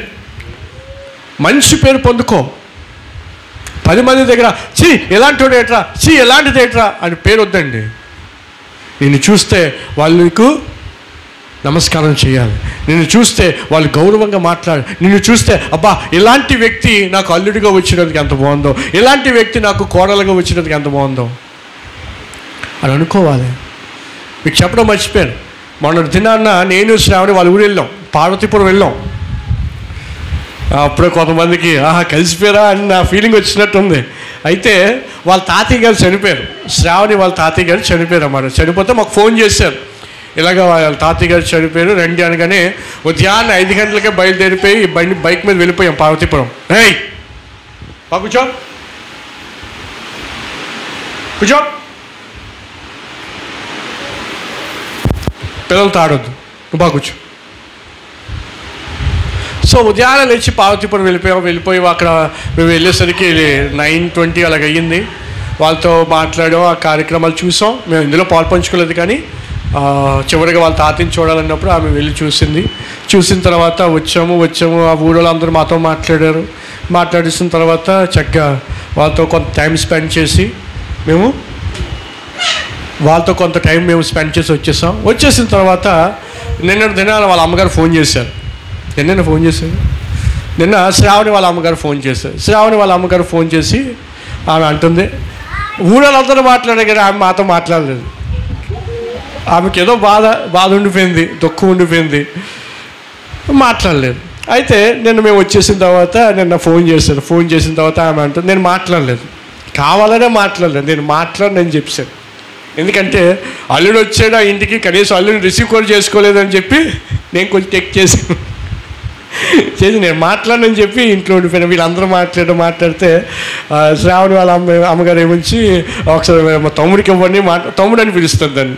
మంచి పేరు పొందుకో. 10 మంది దగ్గర చీ ఎలాంటి ఏట్రా, చీ ఎలాంటిది ఏట్రా అని పేరు వద్దండి. నిన్ను చూస్తే వాళ్ళు నీకు నమస్కారం చేయాలి. నిన్ను చూస్తే వాళ్ళు గౌరవంగా మాట్లాడాలి. నిన్ను చూస్తే అబ్బా ఇలాంటి వ్యక్తి నాకు అల్లుడిగా వచ్చినందుకు ఎంత బాగుందో, ఇలాంటి వ్యక్తి నాకు కోడలుగా వచ్చినందుకు ఎంత బాగుందో అని అనుకోవాలి. మీకు చెప్పడం మర్చిపోయాను. మొన్న దినాన్న నేను శ్రావణి వాళ్ళ ఊరు వెళ్ళాం, పార్వతీపురం వెళ్ళాం. అప్పుడే కొంతమందికి కలిసిపోయారా అని నా ఫీలింగ్ వచ్చినట్టుంది. అయితే వాళ్ళ తాతయ్య గారు చనిపోయారు. శ్రావణి వాళ్ళ తాతయ్య గారు చనిపోయారు అన్నమాట. చనిపోతే మాకు ఫోన్ చేశారు, ఇలాగ వాళ్ళ తాతయ్య గారు చనిపోయారు రండి అనగానే ఉదయాన్నే 5 గంటలకే బయలుదేరిపోయి బైక్ మీద వెళ్ళిపోయాం పార్వతీపురం. కూర్చో కూర్చో, పిల్లలతో ఆడొద్దు, నువ్వు బాగా కూర్చో. సో ఉదయాన్నే లేచి పార్వతీపురం వెళ్ళిపోయి అక్కడ మేము వెళ్ళేసరికి 9:20 అలాగ అయ్యింది. వాళ్ళతో మాట్లాడాం, ఆ కార్యక్రమాలు చూసాం. మేము ఇందులో పాల్పంచుకోలేదు, కానీ చివరిగా వాళ్ళ తాతని చూడాలన్నప్పుడు ఆమె వెళ్ళి చూసిన తర్వాత వచ్చాము. ఆ ఊళ్ళో అందరూ మాతో మాట్లాడిసిన తర్వాత చక్కగా వాళ్ళతో కొంత టైం స్పెండ్ చేసి వచ్చేసిన తర్వాత నిన్న దినాన వాళ్ళ అమ్మగారు ఫోన్ చేశారు. నిన్న శ్రావణి వాళ్ళ అమ్మగారు ఫోన్ చేసి ఆమె అంటుంది, ఊళ్ళందరూ మాట్లాడే కానీ ఆమె మాతో మాట్లాడలేదు. ఆమెకి ఏదో బాధ ఉండిపోయింది, దుఃఖం ఉండిపోయింది, మాట్లాడలేదు. అయితే నిన్న మేము వచ్చేసిన తర్వాత నిన్న ఫోన్ చేసిన తర్వాత ఆమె అంటుంది, నేను మాట్లాడలేదు, కావాలనే మాట్లాడలేదు, నేను చెప్పాను. ఎందుకంటే అల్లుడు వచ్చాడు ఆ ఇంటికి, కనీసం అల్లుడిని రిసీవ్ కూడా చేసుకోలేదని చెప్పి నేను కొంచెం టెక్ చేసి నేను మాట్లాడనని చెప్పి ఇంట్లో ఉండిపోయినా. వీళ్ళందరూ మాట్లాడితే శ్రావణి వాళ్ళ అమ్మగారు ఏమొచ్చి ఒకసారి మా తమ్ముడికి ఇవ్వండి, తమ్ముడు అని పిలుస్తుంది దాన్ని.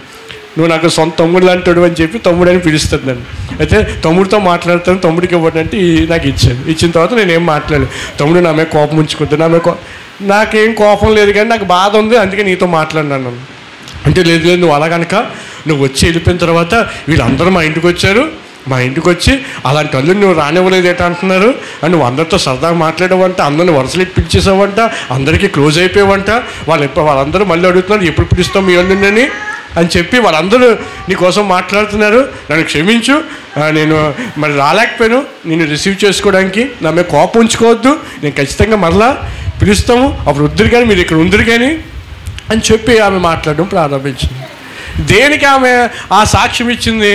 నువ్వు నాకు సొంత తమ్ముడు లాంటాడు అని చెప్పి తమ్ముడు అని పిలుస్తుంది నన్ను. అయితే తమ్ముడితో మాట్లాడతాను, తమ్ముడికి ఇవ్వడంటే నాకు ఇచ్చాను. ఇచ్చిన తర్వాత నేనేం మాట్లాడలేదు. తమ్ముడు నా మీద కోపం ఉంచుకుంటాను, నాకేం కోపం లేదు కానీ నాకు బాధ ఉంది, అందుకే నీతో మాట్లాడినాను అంటే, లేదు నువ్వు అలా కనుక నువ్వు వచ్చి వెళ్ళిపోయిన తర్వాత వీళ్ళందరూ మా ఇంటికి వచ్చారు, మా ఇంటికి వచ్చి అలాంటి వాళ్ళు నువ్వు రానివ్వలేదు ఏంట అంటున్నారు, అని నువ్వు అందరితో సరదాగా మాట్లాడేవంట, అందరిని వరుసలు పిలిచేసావంట, అందరికీ క్లోజ్ అయిపోయావంట, వాళ్ళందరూ మళ్ళీ అడుగుతున్నారు ఎప్పుడు పిలుస్తాం మీ వాళ్ళని అని చెప్పి వాళ్ళందరూ నీకోసం మాట్లాడుతున్నారు, నన్ను క్షమించు, నేను మరి రాలేకపోయాను నిన్ను రిసీవ్ చేసుకోవడానికి, నా మీద కోపం ఉంచుకోవద్దు, నేను ఖచ్చితంగా మరలా పిలుస్తాము, అప్పుడు వద్దురు కానీ మీరు ఇక్కడ ఉందరు కానీ అని చెప్పి ఆమె మాట్లాడడం ప్రారంభించింది. దేనికి ఆమె ఆ సాక్ష్యం ఇచ్చింది?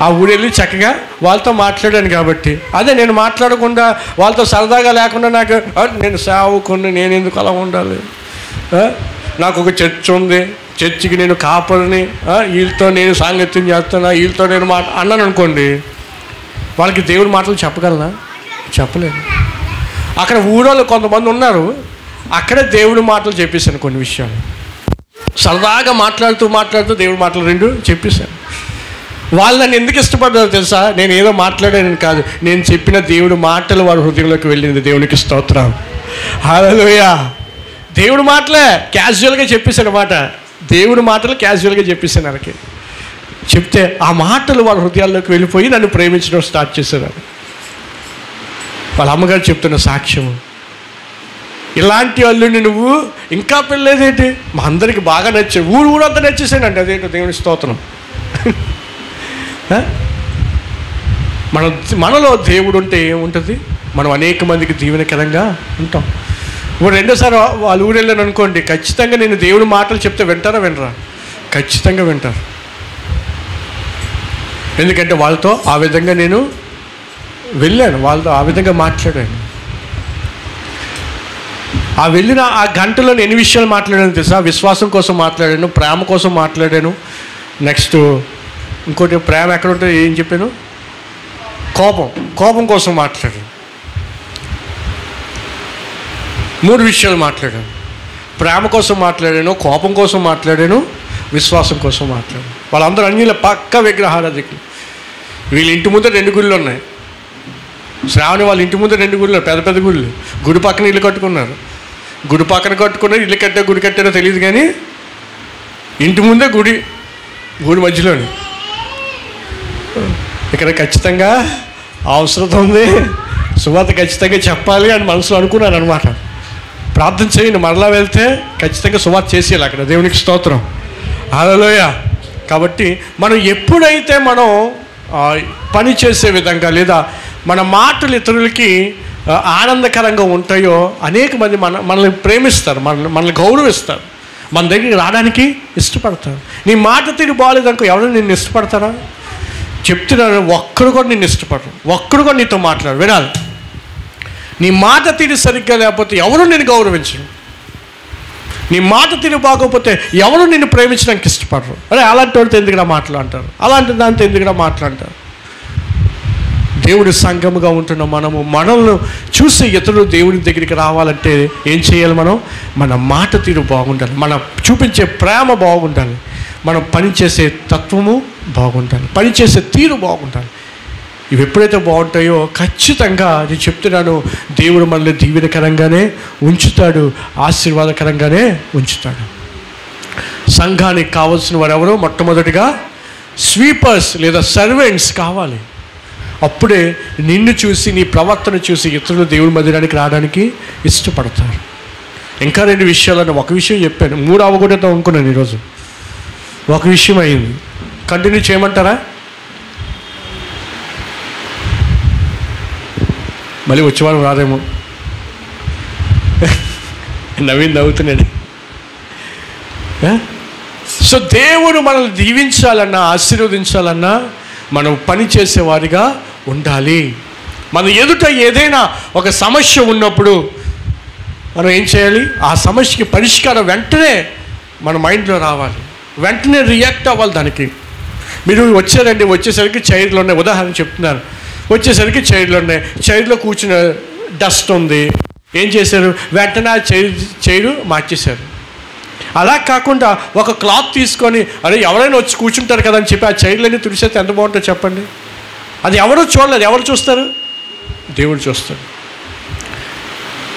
ఆ ఊరెళ్ళి చక్కగా వాళ్ళతో మాట్లాడాను కాబట్టి. అదే నేను మాట్లాడకుండా వాళ్ళతో సరదాగా లేకుండా నాకు నేను సేవకుని, నేను ఎందుకు అలా ఉండాలి, నాకు ఒక చర్చ్ ఉంది, చర్చికి నేను కాపరిని, వీళ్ళతో నేను సాంగత్యం చేస్తున్నా, వీళ్ళతో నేను అన్నాను అనుకోండి, వాళ్ళకి దేవుడి మాటలు చెప్పగలనా? చెప్పలేను. అక్కడ ఊరోళ్ళు కొంతమంది ఉన్నారు, అక్కడే దేవుడి మాటలు చెప్పేశాను. కొన్ని విషయాలు సరదాగా మాట్లాడుతూ దేవుడి మాటలు రెండు చెప్పేశాను. వాళ్ళు నన్ను ఎందుకు ఇష్టపడ్డారో తెలుసా? నేను ఏదో మాట్లాడానని కాదు, నేను చెప్పిన దేవుడి మాటలు వారి హృదయంలోకి వెళ్ళింది. దేవునికి స్తోత్రం, హల్లెలూయా. దేవుడి మాటలే క్యాజువల్గా చెప్పేశాను మాట, దేవుడి మాటలు క్యాజువల్గా చెప్పేశాను. వాళ్ళకి చెప్తే ఆ మాటలు వాళ్ళ హృదయాల్లోకి వెళ్ళిపోయి నన్ను ప్రేమించడం స్టార్ట్ చేశారు. వాళ్ళ అమ్మగారు చెప్తున్న సాక్ష్యం, ఇలాంటి వాళ్ళని నువ్వు ఇంకా పెళ్ళేదేంటి, మా అందరికి బాగా నచ్చాడు, ఊరంతా నచ్చేసానండి. అదేంటో దేవుని స్తోత్రం. మనలో దేవుడు ఉంటే ఏముంటుంది? మనం అనేక మందికి దీవెనకరంగా ఉంటాం. ఇప్పుడు రెండోసారి వాళ్ళ ఊరు వెళ్ళాను అనుకోండి, ఖచ్చితంగా నేను దేవుడి మాటలు చెప్తే వింటారా వినరా? ఖచ్చితంగా వింటారు. ఎందుకంటే వాళ్ళతో ఆ విధంగా నేను వెళ్ళాను, వాళ్ళతో ఆ విధంగా మాట్లాడాను. ఆ వెళ్ళిన ఆ గంటలో ఎన్ని విషయాలు మాట్లాడాను తెలుసా? విశ్వాసం కోసం మాట్లాడాను, ప్రేమ కోసం మాట్లాడాను, నెక్స్ట్ ఇంకోటి ప్రేమ ఎక్కడ ఉంటుంది ఏం చెప్పాను, కోపం కోసం మాట్లాడాను. 3 విషయాలు మాట్లాడాను. ప్రేమ కోసం మాట్లాడాను, కోపం కోసం మాట్లాడాను, విశ్వాసం కోసం మాట్లాడాను. వాళ్ళందరూ అన్నిలో పక్క విగ్రహారాధికులు. వీళ్ళ ఇంటి ముందు 2 గుళ్ళు ఉన్నాయి. శ్రావణి వాళ్ళ ఇంటి ముందు 2 గుళ్ళు, పెద్ద పెద్ద గుళ్ళు. గుడి పక్కన ఇల్లు కట్టుకున్నారు, గుడి పక్కన కట్టుకున్నారు. ఇల్లు గుడి కట్టారో తెలియదు కానీ ఇంటి ముందే గుడి మధ్యలోని. ఇక్కడ ఖచ్చితంగా అవసరం ఉంది, సువార్త ఖచ్చితంగా చెప్పాలి అని మనసులో అనుకున్నాను అనమాట. ప్రార్థన చేయండి, మరలా వెళ్తే ఖచ్చితంగా సువార్త చేసేయాలి అక్కడ. దేవునికి స్తోత్రం, హల్లెలూయా. కాబట్టి మనం ఎప్పుడైతే మనం పని చేసే విధంగా లేదా మన మాటలు ఇతరులకి ఆనందకరంగా ఉంటాయో, అనేక మంది మనల్ని ప్రేమిస్తారు, మనల్ని గౌరవిస్తారు, మన దగ్గరికి రావడానికి ఇష్టపడతారు. నీ మాట తీరు బాగాలేదనుకో, ఎవరు నిన్ను ఇష్టపడతారా? చెప్తున్నాను, ఒక్కడు కూడా నిన్ను ఇష్టపడరు, ఒక్కడు కూడా నీతో మాట్లాడు. వినాలి, నీ మాట తీరు సరిగ్గా లేకపోతే ఎవరు నిన్ను గౌరవించరు. నీ మాట తీరు బాగోకపోతే ఎవరు నిన్ను ప్రేమించడానికి ఇష్టపడరు. అరే అలాంటి వాడితో ఎందుకురా మాట్లాడతారు, అలాంటి దాంతో ఎందుకురా మాట్లాడతారు. దేవుడి సంఘముగా ఉంటున్న మనల్ని చూసి ఇతరులు దేవుడి దగ్గరికి రావాలంటే ఏం చేయాలి? మన మాట తీరు బాగుండాలి, మనం చూపించే ప్రేమ బాగుండాలి, మనం పనిచేసే తత్వము బాగుండాలి, పనిచేసే తీరు బాగుండాలి. ఇవి ఎప్పుడైతే బాగుంటాయో ఖచ్చితంగా నేను చెప్తున్నాను, దేవుడు మనల్ని దీవెనకరంగానే ఉంచుతాడు, ఆశీర్వాదకరంగానే ఉంచుతాడు. సంఘానికి కావాల్సిన వారు ఎవరు? మొట్టమొదటిగా స్వీపర్స్ లేదా సర్వెంట్స్ కావాలి. అప్పుడే నిన్ను చూసి, నీ ప్రవర్తన చూసి ఇతరులు దేవుడి మందిరానికి రావడానికి ఇష్టపడతారు. ఇంకా 2 విషయాలను, ఒక విషయం చెప్పాను, 3 అవగొట్టేద్దాం అనుకున్నాను. ఈరోజు ఒక విషయం అయింది, కంటిన్యూ చేయమంటారా? మళ్ళీ వచ్చేవారు రాదేమో. నవ్వుతున్నాడు. సో దేవుడు మనల్ని దీవించాలన్నా, ఆశీర్వదించాలన్నా మనం పని చేసేవారిగా ఉండాలి. మన ఎదుట ఏదైనా ఒక సమస్య ఉన్నప్పుడు మనం ఏం చేయాలి? ఆ సమస్యకి పరిష్కారం వెంటనే మన మైండ్లో రావాలి, వెంటనే రియాక్ట్ అవ్వాలి దానికి. మీరు వచ్చారండి, వచ్చేసరికి చైర్లు ఉన్నాయి, ఉదాహరణ చెప్తున్నాను, వచ్చేసరికి చైర్లు ఉన్నాయి, చైర్లో కూర్చున్న డస్ట్ ఉంది, ఏం చేశారు? వెంటనే ఆ చైరు మార్చేశారు. అలా కాకుండా ఒక క్లాత్ తీసుకొని అరే ఎవరైనా వచ్చి కూర్చుంటారు కదా అని చెప్పి ఆ చైర్లన్నీ తుడిసేస్తే ఎంత బాగుంటుందో చెప్పండి. అది ఎవరు చూడలేదు. ఎవరు చూస్తారు? దేవుడు చూస్తాడు.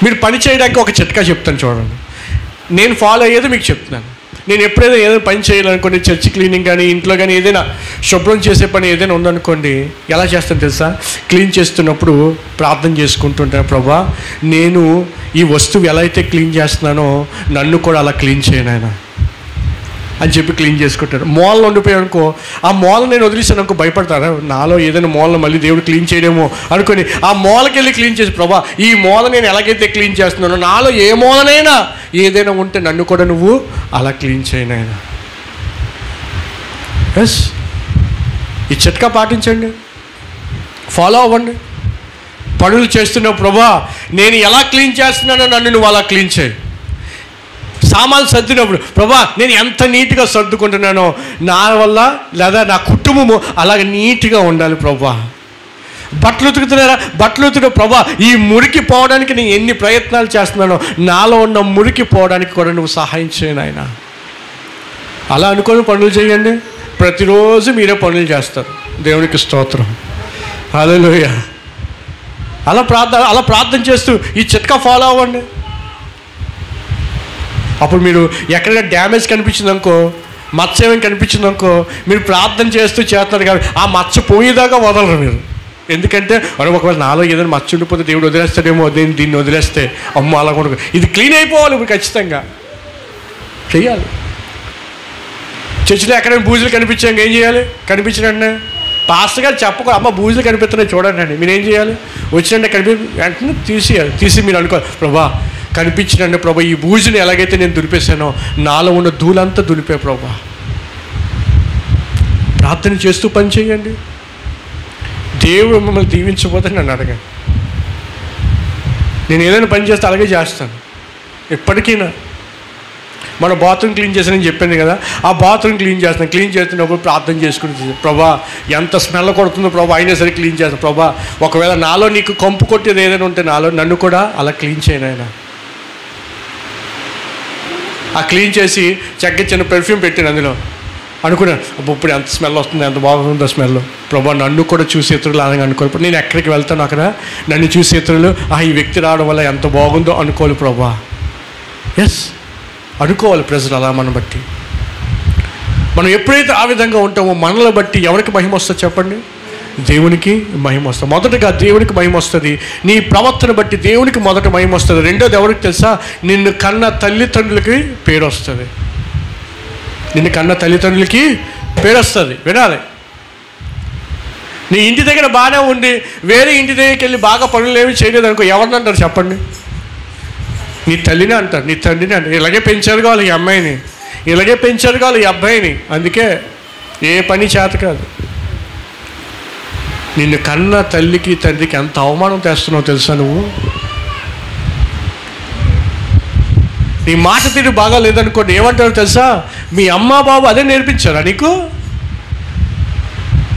మీరు పని చేయడానికి ఒక చిట్కా చెప్తాను చూడండి. నేను ఫాలో అయ్యేది మీకు చెప్తున్నాను. నేను ఎప్పుడైనా ఏదైనా పని చేయాలనుకోండి, చర్చి క్లీనింగ్ కానీ ఇంట్లో కానీ ఏదైనా శుభ్రం చేసే పని ఏదైనా ఉందనుకోండి, ఎలా చేస్తాను తెలుసా? క్లీన్ చేస్తున్నప్పుడు ప్రార్థన చేసుకుంటుంటాను, ప్రభా నేను ఈ వస్తువు ఎలా అయితే క్లీన్ చేస్తున్నానో నన్ను కూడా అలా క్లీన్ చేయను ఆయన అని చెప్పి క్లీన్ చేసుకుంటాడు. మూలలో ఉండిపోయాడు అనుకో, ఆ మూల నేను వదిలేసాను అనుకో భయపడతారా? నాలో ఏదైనా మూలను మళ్ళీ దేవుడు క్లీన్ చేయడేమో అనుకొని ఆ మూలకి వెళ్ళి క్లీన్ చేసి, ప్రభా ఈ మూల నేను ఎలాగైతే క్లీన్ చేస్తున్నానో నాలో ఏ మూలనైనా ఏదైనా ఉంటే నన్ను కూడా నువ్వు అలా క్లీన్ చేయను ఆయన. ఎస్, ఈ చిట్కా పాటించండి, ఫాలో అవ్వండి. పనులు చేస్తున్న ప్రభా నేను ఎలా క్లీన్ చేస్తున్నానో నన్ను నువ్వు అలా క్లీన్ చేయి. సామాన్లు సర్దినప్పుడు ప్రభా నేను ఎంత నీట్గా సర్దుకుంటున్నానో నా వల్ల లేదా నా కుటుంబము అలాగే నీట్గా ఉండాలి ప్రభా. బట్టలు ఉతుకుతున్నారా? బట్టలు ఉతుకు ప్రభా ఈ మురికి పోవడానికి నేను ఎన్ని ప్రయత్నాలు చేస్తున్నానో నాలో ఉన్న మురికి పోవడానికి కూడా నువ్వు సహాయం చేయను ఆయన. అలా అనుకొని పనులు చేయండి. ప్రతిరోజు మీరే పనులు చేస్తారు. దేవునికి స్తోత్రం, హల్లెలూయా. అలా ప్రార్థన చేస్తూ ఈ చిట్కా ఫాలో అవ్వండి. అప్పుడు మీరు ఎక్కడైనా డ్యామేజ్ కనిపించిందనుకో, మచ్చ ఏమైనా కనిపించిందనుకో, మీరు ప్రార్థన చేస్తూ చేస్తున్నారు కాబట్టి ఆ మచ్చ పోయేదాకా వదలరు మీరు. ఎందుకంటే మనం ఒకవేళ నాలో ఏదైనా మచ్చ ఉండిపోతే దేవుడు వదిలేస్తాడేమో, దీన్ని వదిలేస్తే అమ్మ అలా కూడా ఇది క్లీన్ అయిపోవాలి. ఇప్పుడు ఖచ్చితంగా చెయ్యాలి. చర్చిలో ఎక్కడైనా బూజులు కనిపించాక ఏం చేయాలి? కనిపించినట్టే పాస్టర్ గారు చెప్పకూడదు, అమ్మ బూజులు కనిపిస్తున్నాయి చూడండి అండి. మీరు ఏం చేయాలి? వచ్చినట్టే వెంటనే తీసి మీరు అనుకోవాలి, ప్రభా కనిపించినండి ప్రభా ఈ బూజుని ఎలాగైతే నేను దులిపేశానో నాలో ఉన్న ధూళంతా దులిపే ప్రభా. ప్రార్థన చేస్తూ పని చేయండి. దేవుడు మిమ్మల్ని దీవించబోతే నన్ను అడగండి. నేను ఏదైనా పని చేస్తే అలాగే చేస్తాను ఎప్పటికైనా. మన బాత్రూమ్ క్లీన్ చేసానని చెప్పాను కదా, ఆ బాత్రూమ్ క్లీన్ చేస్తున్నప్పుడు ప్రార్థన చేసుకుని ప్రభా ఎంత స్మెల్ కొడుతుందో ప్రభా అయినా సరే క్లీన్ చేస్తాను ప్రభా. ఒకవేళ నాలో నీకు కంపు కొట్టేది ఏదైనా ఉంటే నాలో నన్ను కూడా అలా క్లీన్ చేయను ఆయన. ఆ క్లీన్ చేసి చక్కగా చిన్న పెర్ఫ్యూమ్ పెట్టాను అందులో. అనుకున్నాను ఇప్పుడు ఎంత స్మెల్ వస్తుంది, ఎంత బాగుందో స్మెల్. ప్రభా నన్ను కూడా చూసి ఇతరులు అలాగే అనుకోవాలి. నేను ఎక్కడికి వెళ్తాను అక్కడ నన్ను చూసి ఇతరులు ఈ వ్యక్తి రావడం వల్ల ఎంత బాగుందో అనుకోవాలి ప్రభా. ఎస్, అనుకోవాలి ప్రజలు అలా మనం బట్టి. మనం ఎప్పుడైతే ఆ విధంగా ఉంటామో మనల్ని బట్టి ఎవరికి మహిమ వస్తుంది చెప్పండి? దేవునికి మహిమ వస్తుంది. మొదటగా దేవునికి మహిమ వస్తుంది. నీ ప్రవర్తన బట్టి దేవునికి మొదట మహిమ వస్తుంది. రెండోది ఎవరికి తెలుసా? నిన్ను కన్న తల్లిదండ్రులకి పేరు వస్తుంది. నిన్ను కన్న తల్లిదండ్రులకి పేరు వస్తుంది. వినాలి. నీ ఇంటి దగ్గర బాగానే ఉండి వేరే ఇంటి దగ్గరికి వెళ్ళి బాగా పనులు ఏమి చేయలేదు అనుకో, ఎవరిని అంటారు చెప్పండి? నీ తల్లిని అంటారు, నీ తండ్రిని అంటారు. ఇలాగే పెంచారు కావాలి ఈ అమ్మాయిని, ఇలాగే పెంచారు కావాలి ఈ అబ్బాయిని. అందుకే ఏ పని చేత కాదు. నిన్ను కన్న తల్లికి తండ్రికి ఎంత అవమానం తెస్తున్నావు తెలుసా నువ్వు? నీ మాట తీరు బాగా లేదనుకోండి, ఏమంటారు తెలుసా? మీ అమ్మ బాబు అదే నేర్పించారా నీకు?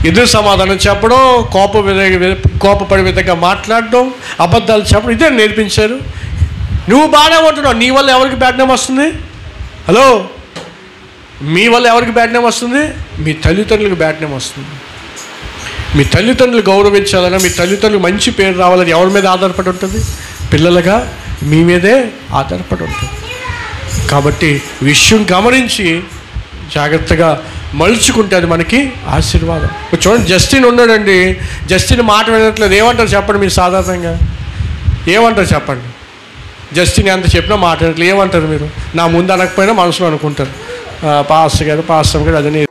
ఎదురు సమాధానం చెప్పడం, కోపపడే విధంగా మాట్లాడడం, అబద్ధాలు చెప్పడం, ఇదే నేర్పించారు. నువ్వు బాగానే ఉంటున్నావు. నీ వల్ల ఎవరికి బ్యాడ్ నేమ్ వస్తుంది? హలో, మీ వల్ల ఎవరికి బ్యాడ్ నేమ్ వస్తుంది? మీ తల్లిదండ్రులకు బ్యాడ్ నేమ్ వస్తుంది. మీ తల్లిదండ్రులు గౌరవించాలన్నా, మీ తల్లిదండ్రులకు మంచి పేరు రావాలని ఎవరి మీద ఆధారపడి ఉంటుంది? పిల్లలుగా మీ మీదే ఆధారపడి ఉంటుంది. కాబట్టి విషయం గమనించి జాగ్రత్తగా మలుచుకుంటే అది మనకి ఆశీర్వాదం. చూడండి, జస్టిన్ ఉన్నాడండి. జస్టిన్ మాట వినట్లేదు. ఏమంటారు చెప్పండి? మీరు సాధారణంగా ఏమంటారు చెప్పండి? జస్టిన్ ఎంత చెప్పినా మాట్లాడట్లేదు. ఏమంటారు మీరు? నా ముందు అనకపోయినా మనసులో అనుకుంటారు, పాస్టర్ గారు అదని